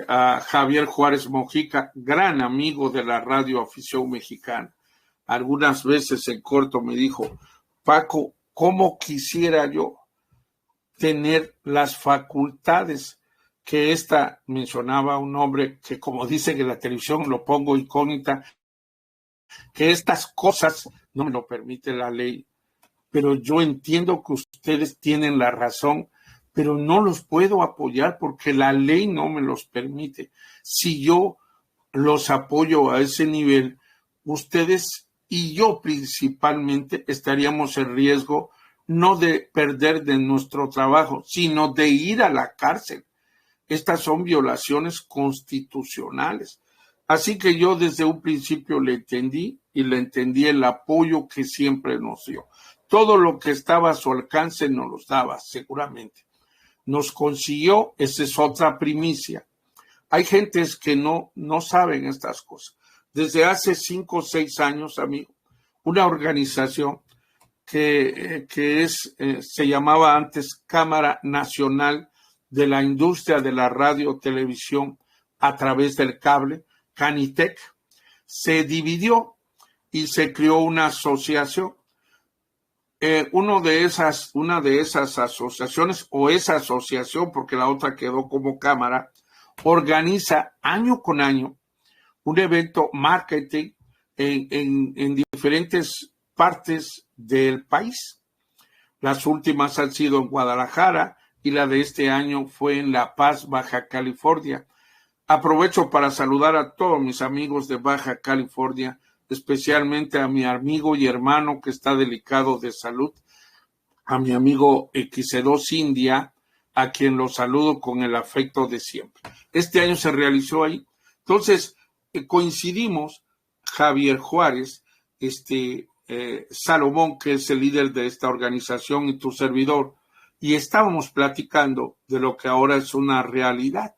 a Javier Juárez Mojica, gran amigo de la radioafición mexicana. Algunas veces en corto me dijo, Paco, ¿cómo quisiera yo tener las facultades que mencionaba un hombre que, como dicen en la televisión, lo pongo incógnita, que estas cosas no me lo permite la ley, pero yo entiendo que ustedes tienen la razón, pero no los puedo apoyar porque la ley no me los permite. Si yo los apoyo a ese nivel, ustedes y yo principalmente estaríamos en riesgo no de perder de nuestro trabajo, sino de ir a la cárcel. Estas son violaciones constitucionales. Así que yo desde un principio le entendí y le entendí el apoyo que siempre nos dio. Todo lo que estaba a su alcance nos los daba, seguramente. Nos consiguió, esa es otra primicia. Hay gentes que no saben estas cosas. Desde hace 5 o 6 años, amigo, una organización que se llamaba antes Cámara Nacional de la Industria de la Radio Televisión a través del cable, Canitec, se dividió y se creó una asociación. Una de esas asociaciones, o esa asociación, porque la otra quedó como cámara, organiza año con año un evento marketing en diferentes partes del país. Las últimas han sido en Guadalajara y la de este año fue en La Paz, Baja California. Aprovecho para saludar a todos mis amigos de Baja California, especialmente a mi amigo y hermano que está delicado de salud, a mi amigo X2 India, a quien lo saludo con el afecto de siempre. Este año se realizó ahí. Entonces, coincidimos, Javier Juárez, Salomón, que es el líder de esta organización, y tu servidor, y estábamos platicando de lo que ahora es una realidad.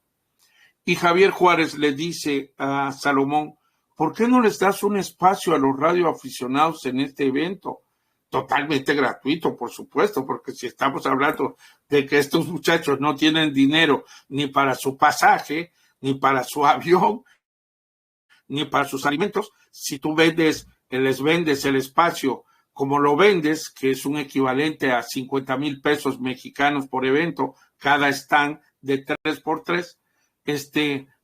Y Javier Juárez le dice a Salomón, ¿por qué no les das un espacio a los radioaficionados en este evento? Totalmente gratuito, por supuesto, porque si estamos hablando de que estos muchachos no tienen dinero ni para su pasaje, ni para su avión, ni para sus alimentos, si tú les vendes el espacio como lo vendes, que es un equivalente a 50,000 pesos mexicanos por evento, cada stand de 3x3,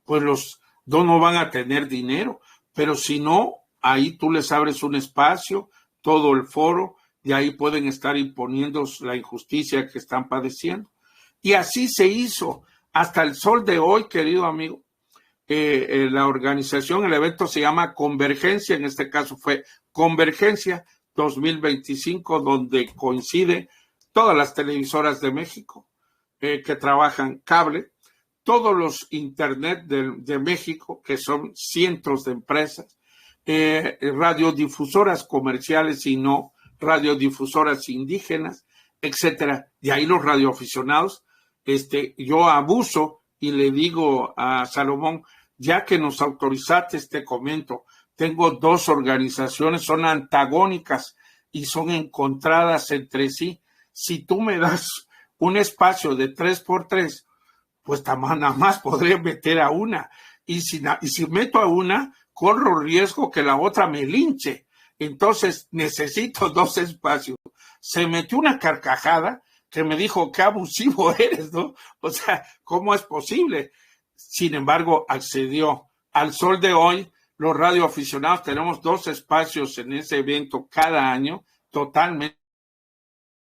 pues los dos no van a tener dinero, pero si no, ahí tú les abres un espacio, todo el foro, y ahí pueden estar imponiendo la injusticia que están padeciendo. Y así se hizo. hasta el sol de hoy, querido amigo, la organización, el evento se llama Convergencia, en este caso fue Convergencia 2025, donde coincide todas las televisoras de México que trabajan cable, todos los internet de México, que son cientos de empresas, radiodifusoras comerciales y no, radiodifusoras indígenas, etcétera. Y ahí los radioaficionados, yo abuso y le digo a Salomón, ya que nos autorizaste este comento, tengo dos organizaciones, son antagónicas y son encontradas entre sí. Si tú me das un espacio de 3x3, pues nada más podré meter a una. Y si meto a una, corro riesgo que la otra me linche. Entonces necesito dos espacios. Se metió una carcajada que me dijo, qué abusivo eres, ¿no? O sea, ¿cómo es posible? Sin embargo, accedió. Al sol de hoy, los radioaficionados tenemos dos espacios en ese evento cada año, totalmente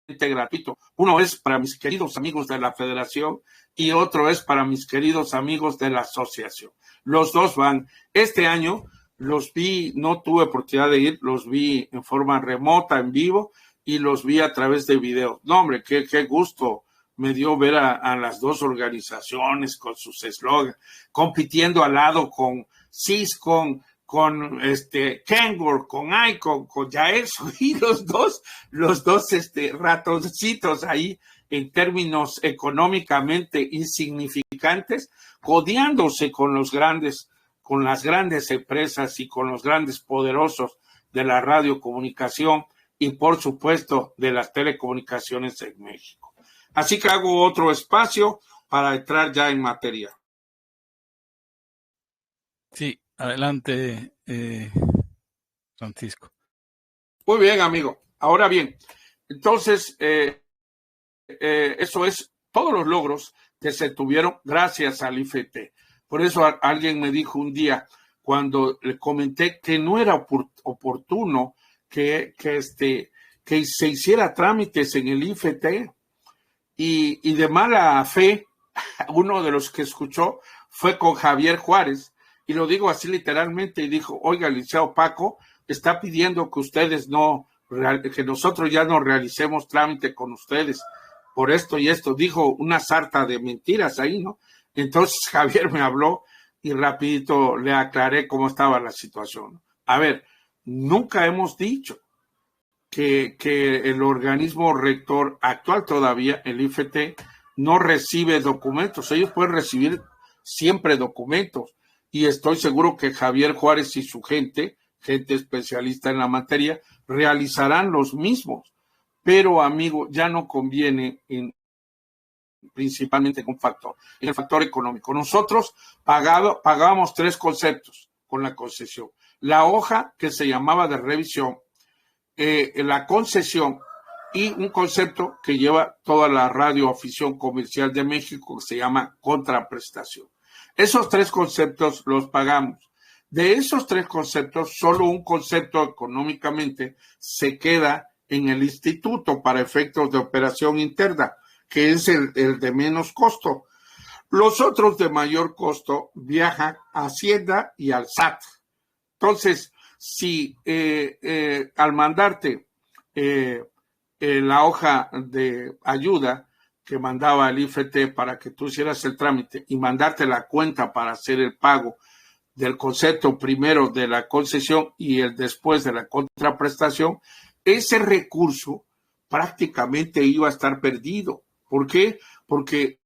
gratuito. Uno es para mis queridos amigos de la Federación y otro es para mis queridos amigos de la Asociación. Los dos van. Este año los vi, no tuve oportunidad de ir, los vi en forma remota, en vivo, y los vi a través de video. No, hombre, qué gusto me dio ver a las dos organizaciones con sus eslogans, compitiendo al lado con CIS, con Kenworth, con Icon, con Yaelso, y los dos ratoncitos ahí en términos económicamente insignificantes, codeándose con las grandes empresas y con los grandes poderosos de la radiocomunicación y por supuesto de las telecomunicaciones en México. Así que hago otro espacio para entrar ya en materia. Sí, adelante, Francisco. Muy bien, amigo. Ahora bien, entonces, eso es todos los logros que se tuvieron gracias al IFT. Por eso alguien me dijo un día, cuando le comenté que no era oportuno que se hiciera trámites en el IFT, y de mala fe, uno de los que escuchó fue con Javier Juárez, y lo digo así literalmente, y dijo, oiga, licenciado Paco, está pidiendo que nosotros ya no realicemos trámite con ustedes por esto y esto. Dijo una sarta de mentiras ahí, ¿no? Entonces Javier me habló y rapidito le aclaré cómo estaba la situación. A ver, nunca hemos dicho que el organismo rector actual todavía, el IFT, no recibe documentos. Ellos pueden recibir siempre documentos y estoy seguro que Javier Juárez y su gente especialista en la materia, realizarán los mismos. Pero, amigo, ya no conviene principalmente en un factor, en el factor económico. Nosotros pagábamos tres conceptos con la concesión. La hoja que se llamaba de revisión, la concesión y un concepto que lleva toda la radioafición comercial de México que se llama contraprestación. Esos tres conceptos los pagamos. De esos tres conceptos, solo un concepto económicamente se queda en el instituto para efectos de operación interna, que es el de menos costo. Los otros de mayor costo viajan a Hacienda y al SAT. Entonces, si al mandarte la hoja de ayuda que mandaba el IFT para que tú hicieras el trámite y mandarte la cuenta para hacer el pago del concepto primero de la concesión y el después de la contraprestación, ese recurso prácticamente iba a estar perdido. ¿Por qué? Porque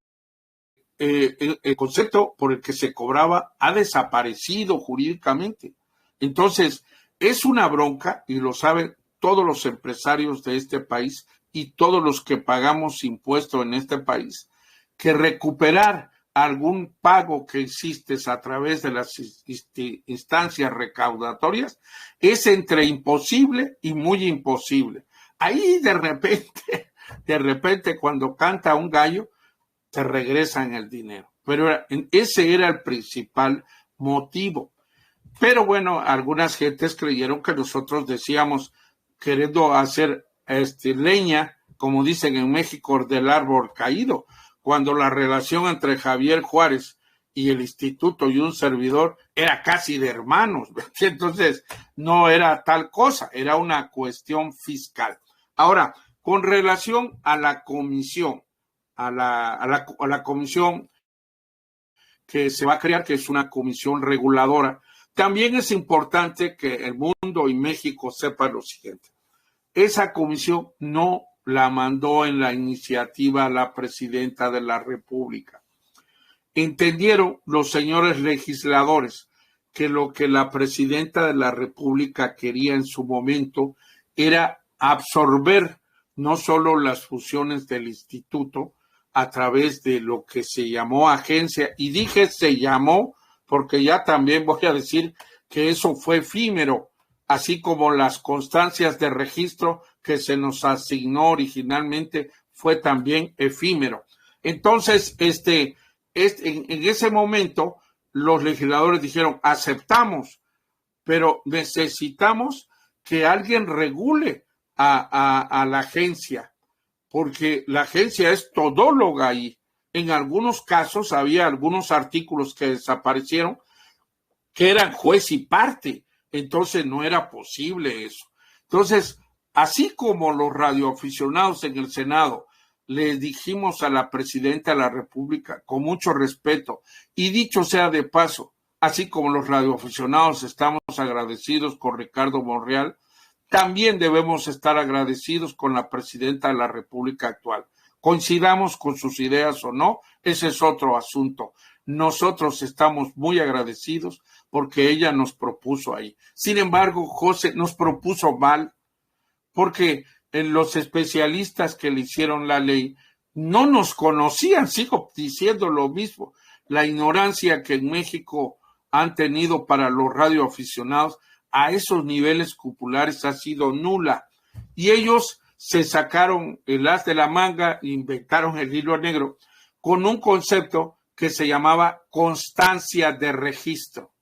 el concepto por el que se cobraba ha desaparecido jurídicamente. Entonces, es una bronca y lo saben todos los empresarios de este país y todos los que pagamos impuestos en este país, que recuperar algún pago que hiciste a través de las instancias recaudatorias es entre imposible y muy imposible. Ahí de repente cuando canta un gallo, te regresan el dinero. Pero ese era el principal motivo. Pero bueno, algunas gentes creyeron que nosotros decíamos, queriendo hacer leña, como dicen en México, del árbol caído, cuando la relación entre Javier Juárez y el instituto y un servidor era casi de hermanos. Entonces, no era tal cosa, era una cuestión fiscal. Ahora, con relación a la comisión, a la comisión que se va a crear, que es una comisión reguladora, también es importante que el mundo y México sepan lo siguiente. Esa comisión no la mandó en la iniciativa la presidenta de la República. Entendieron los señores legisladores que lo que la presidenta de la República quería en su momento era absorber no solo las funciones del instituto a través de lo que se llamó agencia, y dije se llamó porque ya también voy a decir que eso fue efímero, así como las constancias de registro que se nos asignó originalmente fue también efímero. Entonces, en ese momento, los legisladores dijeron, aceptamos, pero necesitamos que alguien regule a la agencia, porque la agencia es todóloga y en algunos casos había algunos artículos que desaparecieron que eran juez y parte, entonces no era posible eso. Entonces, así como los radioaficionados en el Senado le dijimos a la presidenta de la República con mucho respeto, y dicho sea de paso, así como los radioaficionados estamos agradecidos con Ricardo Monreal, también debemos estar agradecidos con la presidenta de la República actual. Coincidamos con sus ideas o no, ese es otro asunto. Nosotros estamos muy agradecidos porque ella nos propuso ahí. Sin embargo, José nos propuso mal, porque los especialistas que le hicieron la ley no nos conocían, sigo diciendo lo mismo. La ignorancia que en México han tenido para los radioaficionados a esos niveles cupulares ha sido nula. Y ellos se sacaron el as de la manga e inventaron el hilo negro con un concepto que se llamaba constancia de registro.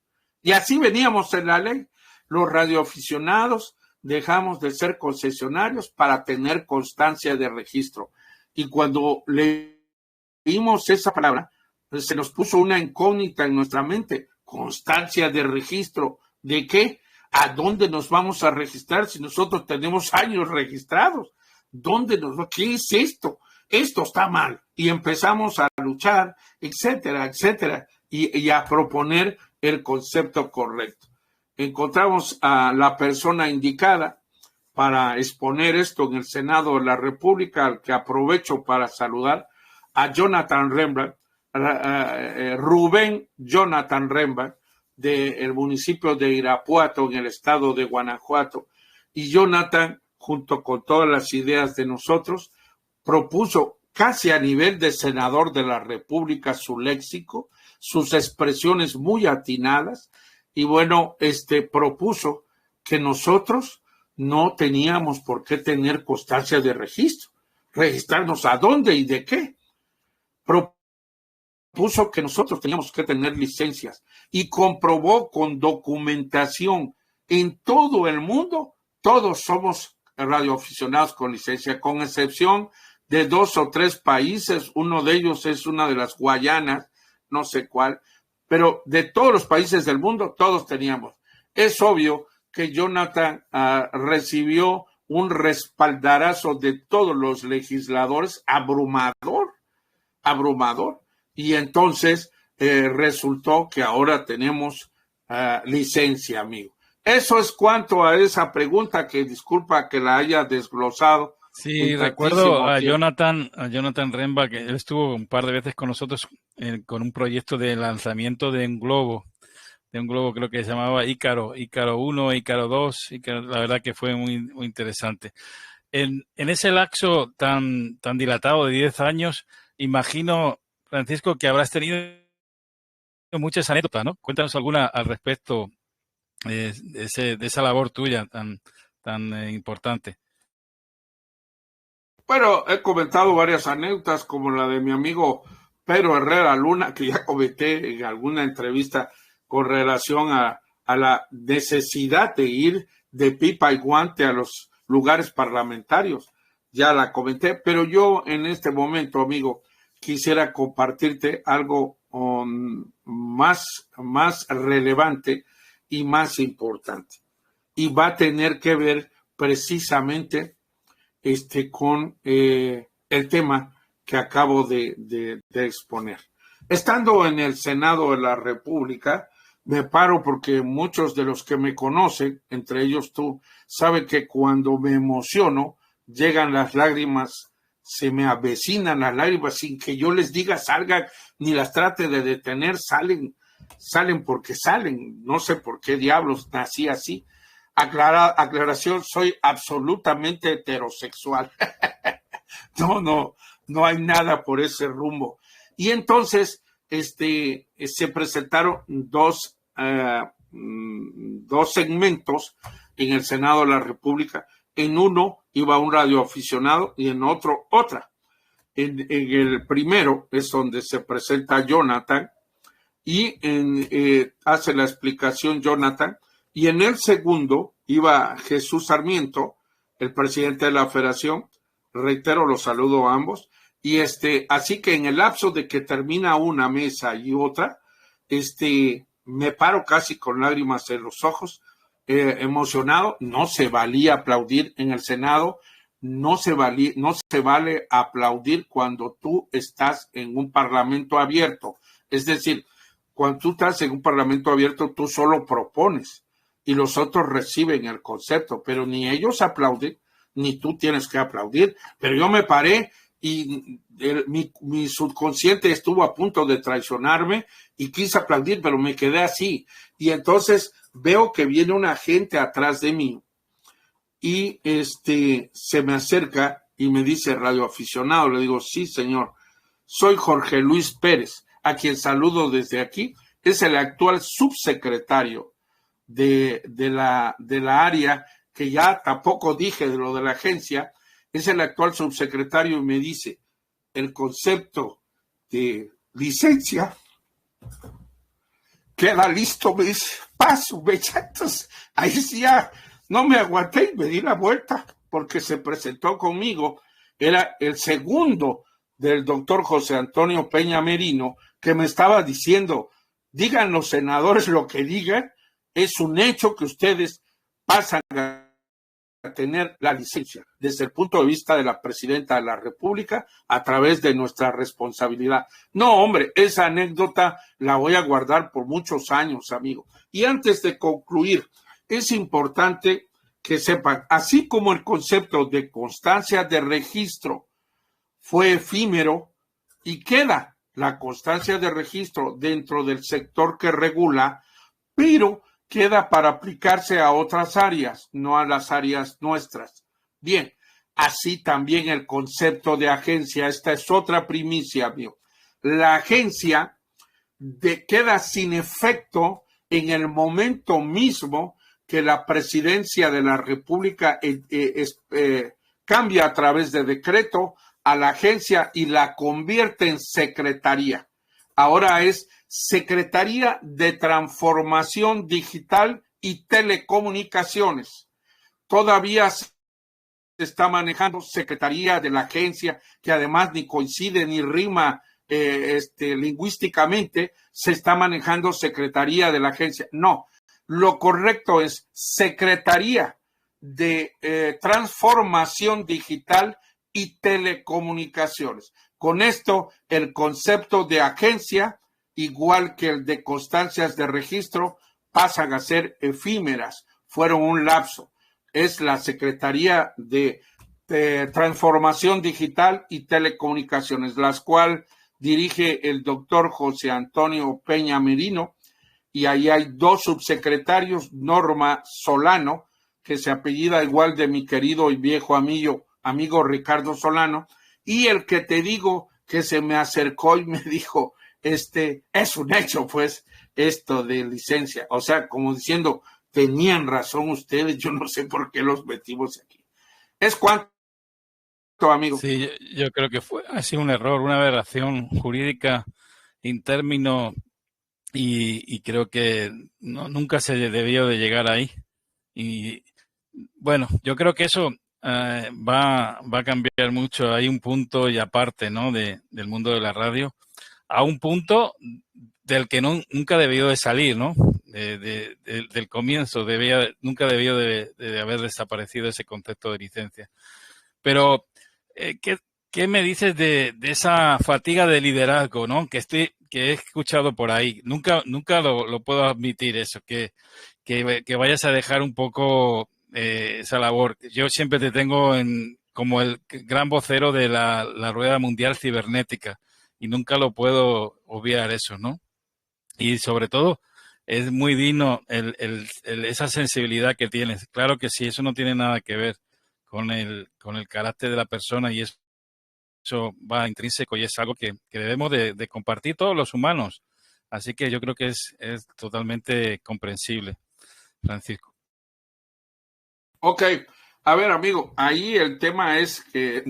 Y así veníamos en la ley. Los radioaficionados dejamos de ser concesionarios para tener constancia de registro. Y cuando leímos esa palabra, pues se nos puso una incógnita en nuestra mente. Constancia de registro. ¿De qué? ¿A dónde nos vamos a registrar si nosotros tenemos años registrados? ¿Qué es esto? Esto está mal. Y empezamos a luchar, etcétera, etcétera, y a proponer el concepto correcto. Encontramos a la persona indicada para exponer esto en el Senado de la República, al que aprovecho para saludar, a Jonathan Rembrandt, Rubén Jonathan Rembrandt, del municipio de Irapuato, en el estado de Guanajuato. Y Jonathan, junto con todas las ideas de nosotros, propuso casi a nivel de senador de la República su léxico, sus expresiones muy atinadas, y bueno, propuso que nosotros no teníamos por qué tener constancia de registro. ¿Registrarnos a dónde y de qué? Propuso que nosotros teníamos que tener licencias y comprobó con documentación en todo el mundo, todos somos radioaficionados con licencia, con excepción de 2 o 3 países, uno de ellos es una de las Guayanas, no sé cuál, pero de todos los países del mundo, todos teníamos. Es obvio que Jonathan recibió un respaldarazo de todos los legisladores abrumador, y entonces resultó que ahora tenemos licencia, amigo. Eso es cuanto a esa pregunta, que disculpa que la haya desglosado. Sí, recuerdo a Jonathan Remba, que él estuvo un par de veces con nosotros con un proyecto de lanzamiento de un globo creo que se llamaba Ícaro 1, Ícaro 2, la verdad que fue muy, muy interesante. En ese lapso tan dilatado de 10 años, imagino, Francisco, que habrás tenido muchas anécdotas, ¿no? Cuéntanos alguna al respecto de esa labor tuya tan importante. Bueno, he comentado varias anécdotas, como la de mi amigo Pedro Herrera Luna, que ya comenté en alguna entrevista con relación a la necesidad de ir de pipa y guante a los lugares parlamentarios. Ya la comenté, pero yo en este momento, amigo, quisiera compartirte algo más relevante y más importante. Y va a tener que ver precisamente con el tema que acabo de exponer. Estando en el Senado de la República, me paro porque muchos de los que me conocen, entre ellos tú, saben que cuando me emociono, llegan las lágrimas, se me avecinan las lágrimas sin que yo les diga salgan, ni las trate de detener, salen porque salen. No sé por qué diablos nací así. Aclaración, soy absolutamente heterosexual. No hay nada por ese rumbo. Y entonces, se presentaron dos segmentos en el Senado de la República. En uno iba un radioaficionado y en otro otra. En el primero es donde se presenta Jonathan y hace la explicación Jonathan. Y en el segundo iba Jesús Sarmiento, el presidente de la Federación. Reitero, los saludo a ambos. Y así que en el lapso de que termina una mesa y otra, me paro casi con lágrimas en los ojos, emocionado. No se valía aplaudir en el Senado, no se vale aplaudir cuando tú estás en un parlamento abierto. Es decir, cuando tú estás en un parlamento abierto, tú solo propones y los otros reciben el concepto, pero ni ellos aplauden, ni tú tienes que aplaudir. Pero yo me paré y mi subconsciente estuvo a punto de traicionarme y quise aplaudir, pero me quedé así. Y entonces veo que viene una gente atrás de mí y se me acerca y me dice radioaficionado. Le digo, sí, señor, soy Jorge Luis Pérez, a quien saludo desde aquí. Es el actual subsecretario de la área, que ya tampoco dije de lo de la agencia. Es el actual subsecretario y me dice, el concepto de licencia queda listo, me dice, paso, entonces ahí sí ya no me aguanté y me di la vuelta porque se presentó conmigo. Era el segundo del doctor José Antonio Peña Merino, que me estaba diciendo, digan los senadores lo que digan, es un hecho que ustedes pasan a tener la licencia desde el punto de vista de la presidenta de la República a través de nuestra responsabilidad. No, hombre, esa anécdota la voy a guardar por muchos años, amigo. Y antes de concluir, es importante que sepan, así como el concepto de constancia de registro fue efímero y queda la constancia de registro dentro del sector que regula, pero queda para aplicarse a otras áreas, no a las áreas nuestras. Bien, así también el concepto de agencia. Esta es otra primicia, amigo. La agencia queda sin efecto en el momento mismo que la presidencia de la República cambia a través de decreto a la agencia y la convierte en secretaría. Ahora es Secretaría de Transformación Digital y Telecomunicaciones. Todavía se está manejando Secretaría de la Agencia, que además ni coincide ni rima lingüísticamente. Se está manejando Secretaría de la Agencia. No, lo correcto es Secretaría de Transformación Digital y Telecomunicaciones. Con esto, el concepto de agencia, igual que el de constancias de registro, pasan a ser efímeras, fueron un lapso. Es la Secretaría de Transformación Digital y Telecomunicaciones, las cuales dirige el doctor José Antonio Peña Merino, y ahí hay dos subsecretarios, Norma Solano, que se apellida igual de mi querido y viejo amigo Ricardo Solano, y el que te digo que se me acercó y me dijo, es un hecho, pues, esto de licencia. O sea, como diciendo, tenían razón ustedes, yo no sé por qué los metimos aquí. ¿Es cuánto, amigo? Sí, yo creo que ha sido un error, una aberración jurídica en términos y creo que nunca se debió de llegar ahí. Y bueno, yo creo que eso va a cambiar mucho. Hay un punto y aparte, ¿no? Del mundo de la radio, a un punto del que nunca debió de salir, ¿no? Del comienzo, nunca debió de haber desaparecido ese concepto de licencia. Pero, ¿qué me dices de esa fatiga de liderazgo, ¿no? Que he escuchado por ahí. Nunca lo puedo admitir eso, que vayas a dejar un poco esa labor. Yo siempre te tengo como el gran vocero de la rueda mundial cibernética y nunca lo puedo obviar eso, ¿no? Y sobre todo, es muy digno esa sensibilidad que tienes. Claro que sí, eso no tiene nada que ver con el carácter de la persona y eso va intrínseco y es algo que debemos de compartir todos los humanos. Así que yo creo que es totalmente comprensible, Francisco. Ok, a ver, amigo, ahí el tema es que,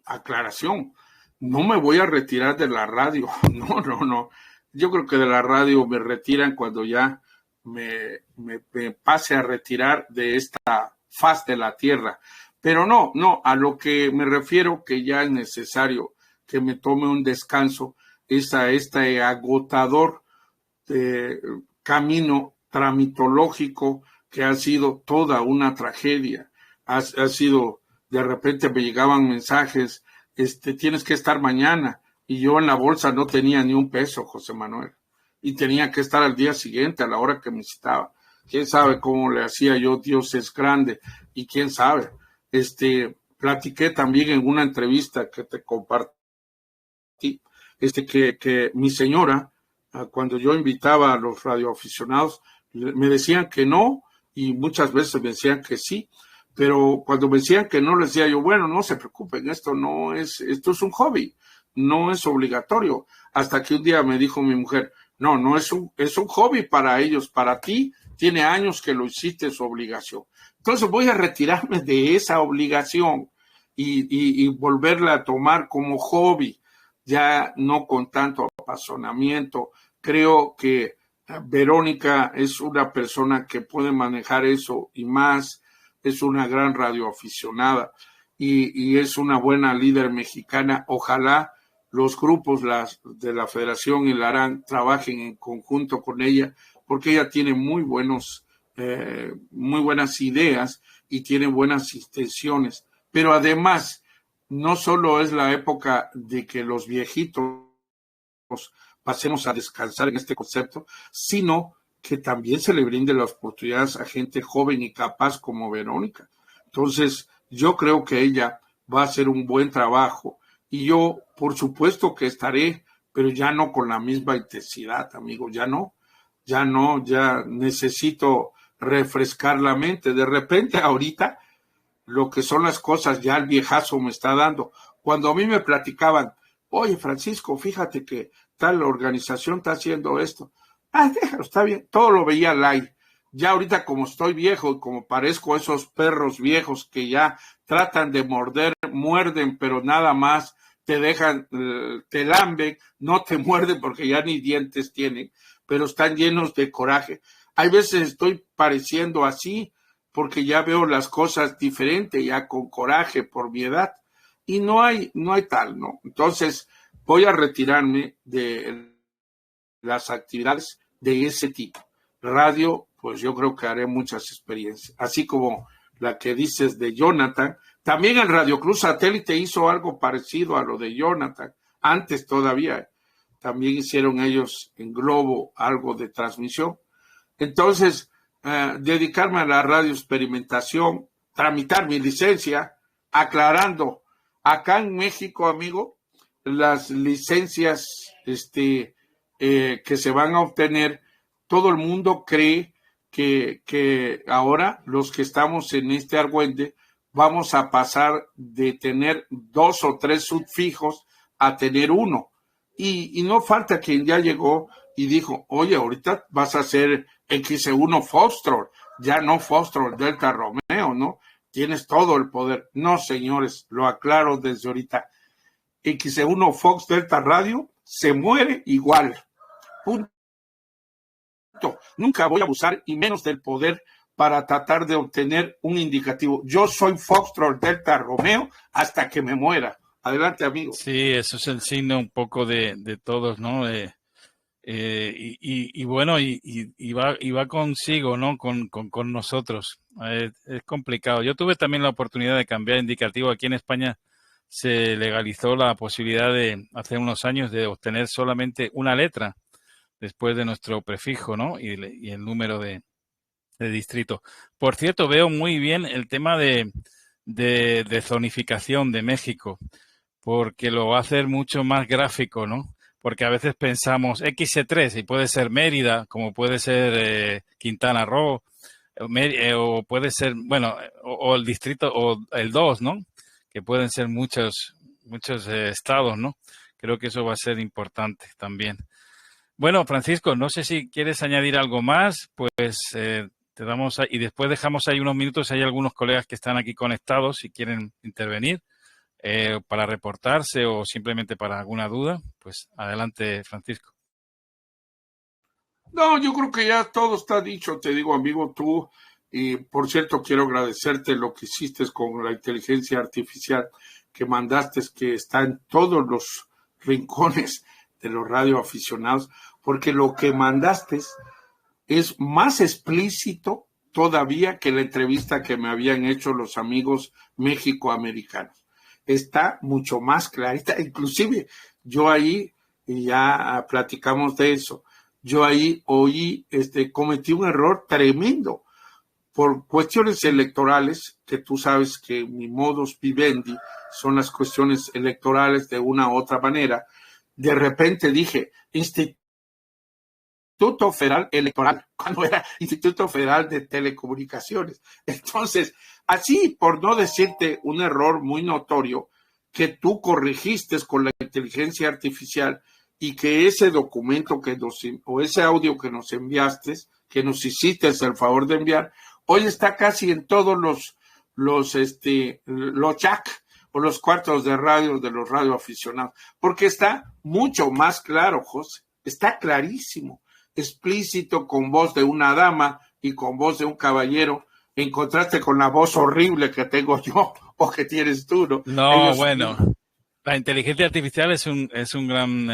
aclaración, no me voy a retirar de la radio, no. Yo creo que de la radio me retiran cuando ya me pase a retirar de esta faz de la tierra. Pero no, a lo que me refiero que ya es necesario que me tome un descanso, es a este agotador camino tramitológico que ha sido toda una tragedia. Ha sido, de repente me llegaban mensajes, tienes que estar mañana, y yo en la bolsa no tenía ni un peso, José Manuel, y tenía que estar al día siguiente, a la hora que me citaba. Quién sabe cómo le hacía yo, Dios es grande, y quién sabe. Platiqué también en una entrevista que te compartí, que mi señora, cuando yo invitaba a los radioaficionados, me decían que no, y muchas veces me decían que sí, pero cuando me decían que no, les decía yo, bueno, no se preocupen, esto es un hobby, no es obligatorio. Hasta que un día me dijo mi mujer, no es un hobby para ellos, para ti tiene años que lo hiciste su obligación. Entonces voy a retirarme de esa obligación y volverla a tomar como hobby, ya no con tanto apasionamiento. Creo que Verónica es una persona que puede manejar eso y más, es una gran radioaficionada y es una buena líder mexicana. Ojalá los grupos de la Federación y la ARAN trabajen en conjunto con ella, porque ella tiene muy buenas ideas y tiene buenas intenciones. Pero además, no solo es la época de que los viejitos pasemos a descansar en este concepto, sino que también se le brinde las oportunidades a gente joven y capaz como Verónica. Entonces, yo creo que ella va a hacer un buen trabajo y yo, por supuesto que estaré, pero ya no con la misma intensidad, amigo, ya necesito refrescar la mente. De repente, ahorita, lo que son las cosas, ya el viejazo me está dando. Cuando a mí me platicaban, oye, Francisco, fíjate que tal organización está haciendo esto. Déjalo, está bien. Todo lo veía live. Ya ahorita como estoy viejo y como parezco esos perros viejos que ya tratan de morder, muerden, pero nada más te dejan, te lamben, no te muerden porque ya ni dientes tienen, pero están llenos de coraje. Hay veces estoy pareciendo así porque ya veo las cosas diferente, ya con coraje por mi edad. Y no hay tal, ¿no? Entonces voy a retirarme de las actividades de ese tipo. Radio, pues yo creo que haré muchas experiencias, así como la que dices de Jonathan. También el Radio Cruz Satélite hizo algo parecido a lo de Jonathan, antes todavía. También hicieron ellos en Globo algo de transmisión. Entonces, dedicarme a la radio experimentación, tramitar mi licencia, aclarando, acá en México, amigo, las licencias que se van a obtener, todo el mundo cree que ahora los que estamos en este argüende vamos a pasar de tener 2 o 3 subfijos a tener uno. Y no falta quien ya llegó y dijo, oye, ahorita vas a hacer XE1 Foxtrot, ya no Foxtrot Delta Romeo, ¿no? Tienes todo el poder. No, señores, lo aclaro desde ahorita. XE1 Fox Delta Radio se muere igual. Punto. Nunca voy a abusar y menos del poder para tratar de obtener un indicativo. Yo soy Foxtrot Delta Romeo hasta que me muera. Adelante, amigo. Sí, eso es el signo un poco de todos, ¿no? Y bueno, y va consigo, ¿no? Con nosotros. Es complicado. Yo tuve también la oportunidad de cambiar indicativo. Aquí en España se legalizó la posibilidad de, hace unos años, de obtener solamente una letra después de nuestro prefijo, ¿no? Y el número de distrito. Por cierto, veo muy bien el tema de zonificación de México, porque lo va a hacer mucho más gráfico, ¿no? Porque a veces pensamos XC3 y puede ser Mérida, como puede ser Quintana Roo, o puede ser, bueno, o el distrito, o el 2, ¿no? Que pueden ser muchos estados, ¿no? Creo que eso va a ser importante también. Bueno, Francisco, no sé si quieres añadir algo más, pues te damos y después dejamos ahí unos minutos. Hay algunos colegas que están aquí conectados si quieren intervenir para reportarse o simplemente para alguna duda. Pues adelante, Francisco. No, yo creo que ya todo está dicho, te digo, amigo, tú, y por cierto, quiero agradecerte lo que hiciste con la inteligencia artificial que mandaste, que está en todos los rincones de los radioaficionados, porque lo que mandaste es más explícito todavía que la entrevista que me habían hecho los amigos mexicoamericanos. Está mucho más clarita, inclusive yo ahí, y ya platicamos de eso, yo ahí cometí un error tremendo por cuestiones electorales, que tú sabes que mi modus vivendi son las cuestiones electorales de una u otra manera. De repente dije, Instituto Federal Electoral, cuando era Instituto Federal de Telecomunicaciones. Entonces, así, por no decirte un error muy notorio, que tú corregiste con la inteligencia artificial y que ese documento o ese audio que nos enviaste, que nos hiciste el favor de enviar, hoy está casi en todos los jack o los cuartos de radio de los radioaficionados, porque está mucho más claro, José, está clarísimo, explícito, con voz de una dama y con voz de un caballero, en contraste con la voz horrible que tengo yo o que tienes tú, ¿no? No, bueno, la inteligencia artificial es un gran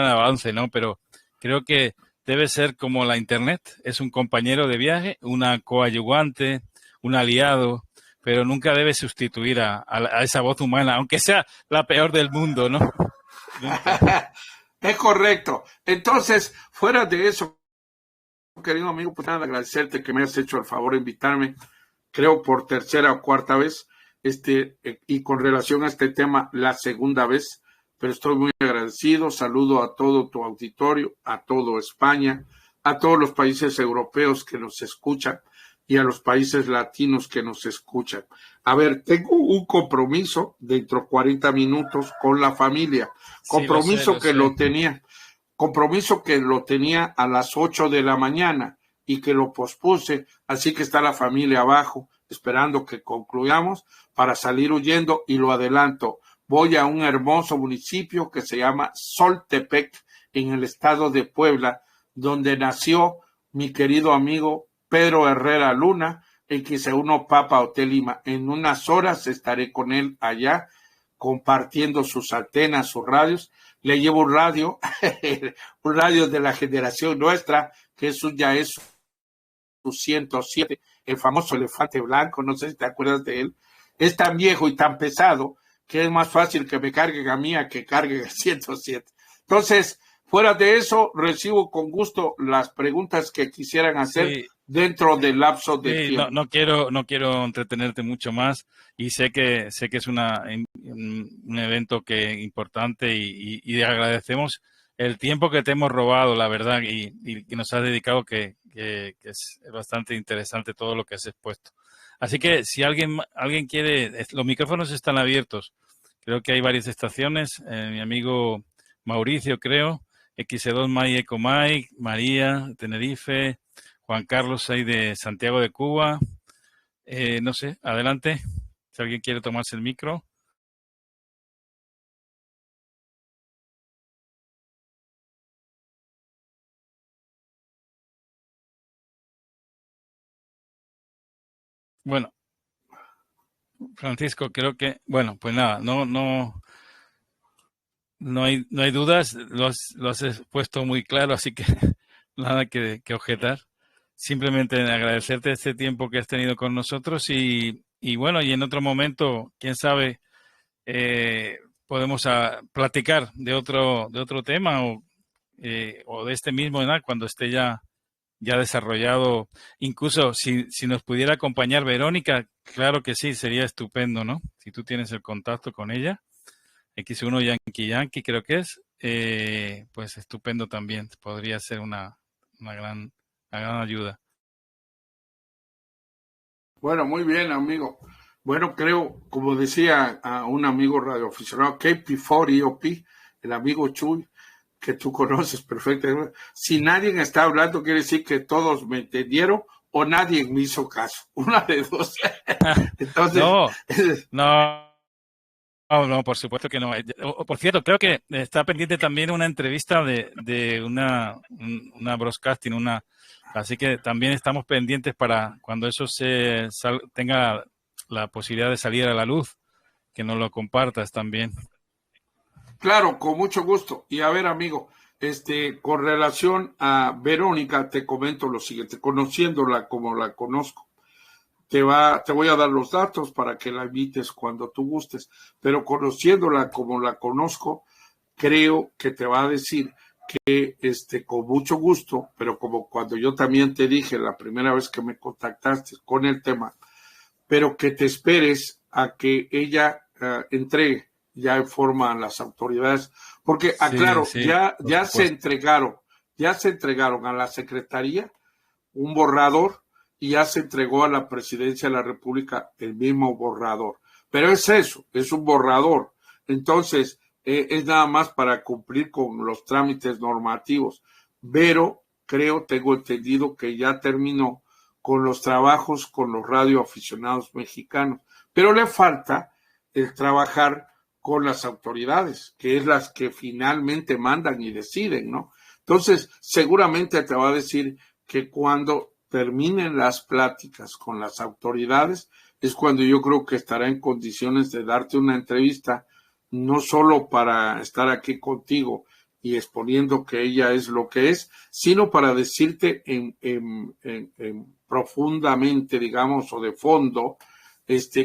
avance, ¿no? Pero creo que debe ser como la Internet, es un compañero de viaje, una coadyuvante, un aliado, pero nunca debe sustituir a esa voz humana, aunque sea la peor del mundo, ¿no? Nunca. Es correcto. Entonces, fuera de eso, querido amigo, pues nada, agradecerte que me hayas hecho el favor de invitarme, creo por tercera o cuarta vez, y con relación a este tema, la segunda vez, pero estoy muy agradecido. Saludo a todo tu auditorio, a todo España, a todos los países europeos que nos escuchan y a los países latinos que nos escuchan. A ver, tengo un compromiso dentro de 40 minutos con la familia, Sí, lo sé, compromiso lo que sé. lo tenía a las 8 de la mañana y que lo pospuse, así que está la familia abajo esperando que concluyamos para salir huyendo, y lo adelanto. Voy a un hermoso municipio que se llama Soltepec, en el estado de Puebla, donde nació mi querido amigo Pedro Herrera Luna, en que se uno Papa Hotel Lima. En unas horas estaré con él allá, compartiendo sus antenas, sus radios. Le llevo un radio, un radio de la generación nuestra, que ya es su 107, el famoso elefante blanco, no sé si te acuerdas de él. Es tan viejo y tan pesado que es más fácil que me carguen a mí a que carguen el 107. Entonces, fuera de eso, recibo con gusto las preguntas que quisieran hacer Sí, dentro del lapso de sí, no, tiempo. no quiero entretenerte mucho más y sé que es un evento importante y agradecemos el tiempo que te hemos robado, la verdad, y nos has dedicado que es bastante interesante todo lo que has expuesto. Así que si alguien quiere, los micrófonos están abiertos. Creo que hay varias estaciones. Mi amigo Mauricio, creo, X2 May Eco Mike, María, Tenerife, Juan Carlos ahí de Santiago de Cuba. No sé, adelante. Si alguien quiere tomarse el micro. Bueno, Francisco, creo que, bueno, pues nada, no hay dudas, lo has puesto muy claro, así que nada que objetar. Simplemente agradecerte este tiempo que has tenido con nosotros y bueno, y en otro momento, quién sabe, podemos platicar de otro tema o de este mismo, ¿no? Cuando esté ya desarrollado. Incluso si nos pudiera acompañar Verónica, claro que sí, sería estupendo, ¿no? Si tú tienes el contacto con ella, X1 Yankee Yankee creo que es, pues estupendo también, podría ser una gran ayuda. Bueno, muy bien, amigo. Bueno, creo, como decía a un amigo radioaficionado, KP4EOP, el amigo Chuy, que tú conoces perfectamente. Si nadie está hablando, quiere decir que todos me entendieron o nadie me hizo caso. Una de dos. Entonces, No, no, no, por supuesto que no. Por cierto, creo que está pendiente también una entrevista de una broadcasting, así que también estamos pendientes para cuando eso tenga la posibilidad de salir a la luz, que nos lo compartas también. claro, con mucho gusto. Y a ver, amigo, con relación a Verónica, te comento lo siguiente, conociéndola como la conozco. Te voy a dar los datos para que la invites cuando tú gustes, pero conociéndola como la conozco, creo que te va a decir que con mucho gusto, pero como cuando yo también te dije la primera vez que me contactaste con el tema, pero que te esperes a que ella entregue ya en forma a las autoridades, porque Sí, aclaro, sí, por supuesto. ya se entregaron a la Secretaría un borrador y ya se entregó a la Presidencia de la República el mismo borrador. Pero es eso, es un borrador. Entonces, es nada más para cumplir con los trámites normativos. Pero tengo entendido que ya terminó con los trabajos con los radioaficionados mexicanos. Pero le falta el trabajar con las autoridades, que es las que finalmente mandan y deciden, ¿no? Entonces, seguramente te va a decir que cuando terminen las pláticas con las autoridades es cuando yo creo que estará en condiciones de darte una entrevista, no solo para estar aquí contigo y exponiendo que ella es lo que es, sino para decirte en profundamente, digamos, o de fondo,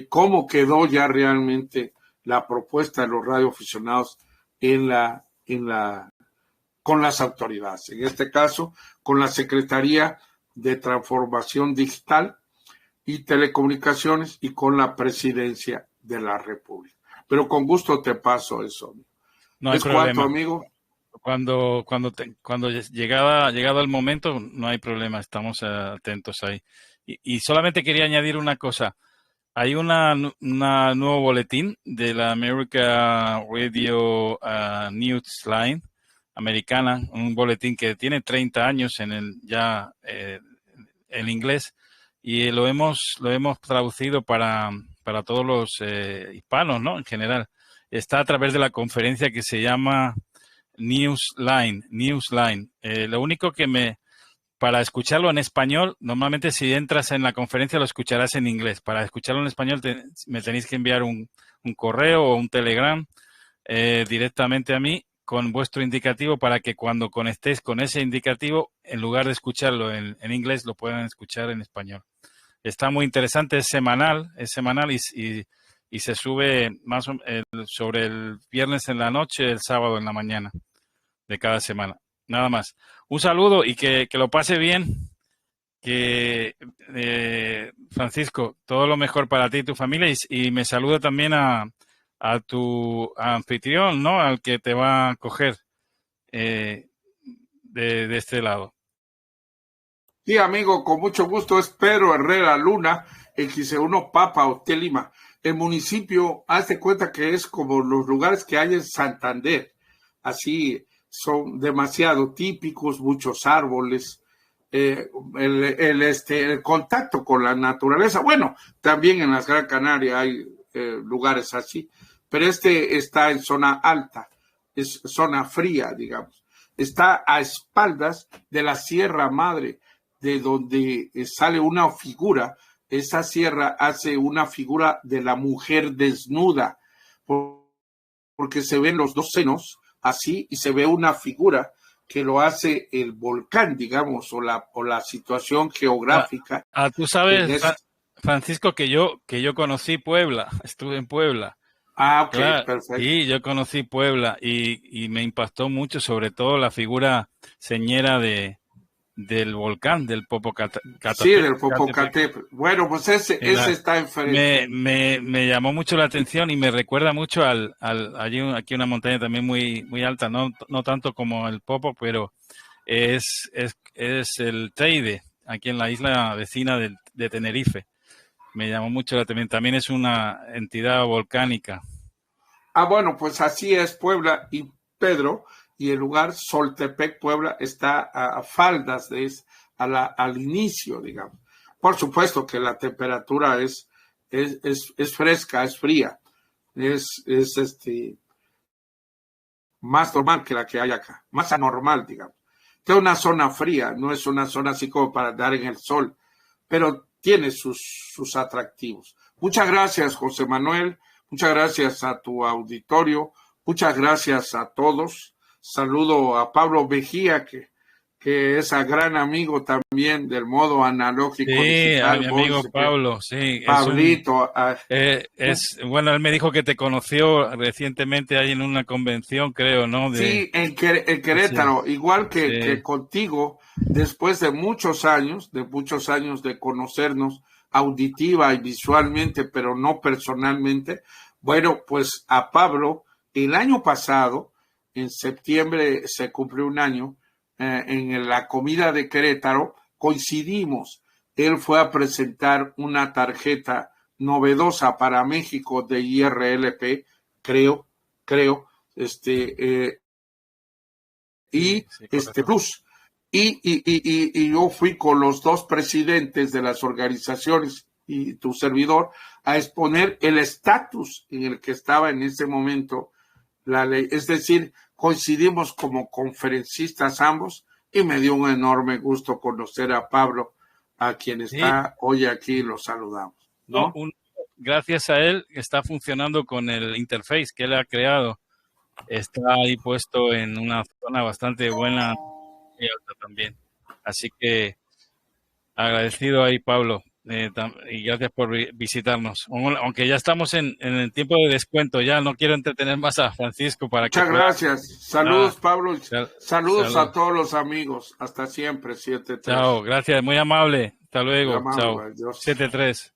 cómo quedó ya realmente la propuesta de los radioaficionados con las autoridades, en este caso con la Secretaría de Transformación Digital y Telecomunicaciones y con la Presidencia de la República. Pero con gusto te paso eso. No hay ¿Es cuánto, problema. amigo? Cuando llegado el momento, no hay problema, estamos atentos ahí. Y solamente quería añadir una cosa. Hay una nuevo boletín de la America Radio Newsline americana, un boletín que tiene 30 años en inglés y lo hemos traducido para todos los hispanos, ¿no? En general. Está a través de la conferencia que se llama Newsline. Lo único para escucharlo en español, normalmente si entras en la conferencia lo escucharás en inglés. Para escucharlo en español me tenéis que enviar un correo o un telegram directamente a mí con vuestro indicativo para que cuando conectéis con ese indicativo, en lugar de escucharlo en inglés, lo puedan escuchar en español. Está muy interesante, es semanal y se sube sobre el viernes en la noche, el sábado en la mañana de cada semana. Nada más. Un saludo y que lo pase bien. Francisco, todo lo mejor para ti y tu familia y me saluda también a tu anfitrión, ¿no? Al que te va a acoger de este lado. Sí, amigo, con mucho gusto. Es Pedro Herrera Luna, X1 Papa Hotel Lima. El municipio, hazte cuenta que es como los lugares que hay en Santander. Así son demasiado típicos, muchos árboles, el contacto con la naturaleza. Bueno, también en las Gran Canaria hay lugares así, pero está en zona alta, es zona fría, digamos. Está a espaldas de la Sierra Madre, de donde sale una figura esa sierra hace una figura de la mujer desnuda, porque se ven los dos senos así y se ve una figura que lo hace el volcán, digamos, o la situación geográfica. Tú sabes, Francisco, que yo conocí Puebla, estuve en Puebla. Ah, ok, claro, perfecto. sí, yo conocí Puebla y me impactó mucho, sobre todo la figura señera del volcán, del Popocatépetl. Sí, del Popocatépetl. Bueno, pues ese está enfrente. Me llamó mucho la atención y me recuerda mucho aquí una montaña también muy alta, no tanto como el Popo, pero es el Teide, aquí en la isla vecina de Tenerife. Me llamó mucho la atención. También es una entidad volcánica. Ah, bueno, pues así es Puebla y Pedro, y el lugar Soltepec, Puebla, está a faldas al inicio, digamos. Por supuesto que la temperatura es fresca, es fría, es más normal que la que hay acá, más anormal, digamos. Es una zona fría, no es una zona así como para dar en el sol, pero tiene sus atractivos. Muchas gracias, José Manuel. Muchas gracias a tu auditorio. Muchas gracias a todos. Saludo a Pablo Mejía, que es un gran amigo también del modo analógico digital. Sí, a mi amigo Pablo, sí. Pablito. Bueno, él me dijo que te conoció recientemente ahí en una convención, creo, ¿no? Sí, en Querétaro, sí. Igual que contigo, después de muchos años de conocernos auditiva y visualmente, pero no personalmente. Bueno, pues a Pablo, el año pasado, en septiembre se cumplió un año, en la comida de Querétaro, coincidimos. Él fue a presentar una tarjeta novedosa para México de IRLP, creo, Plus. Y yo fui con los dos presidentes de las organizaciones y tu servidor a exponer el estatus en el que estaba en ese momento la ley. Es decir, coincidimos como conferencistas ambos y me dio un enorme gusto conocer a Pablo, a quien está hoy aquí, lo saludamos, ¿no? Gracias a él está funcionando con el interface que él ha creado. Está ahí puesto en una zona bastante buena y alta también. Así que agradecido ahí, Pablo, y gracias por visitarnos. Aunque ya estamos en el tiempo de descuento, ya no quiero entretener más a Francisco para Muchas que pueda... gracias. Saludos, Pablo. Saludos a todos los amigos. Hasta siempre, 7-3. Chao, gracias, muy amable. Hasta luego. Muy amable, chao. Dios. 7-3.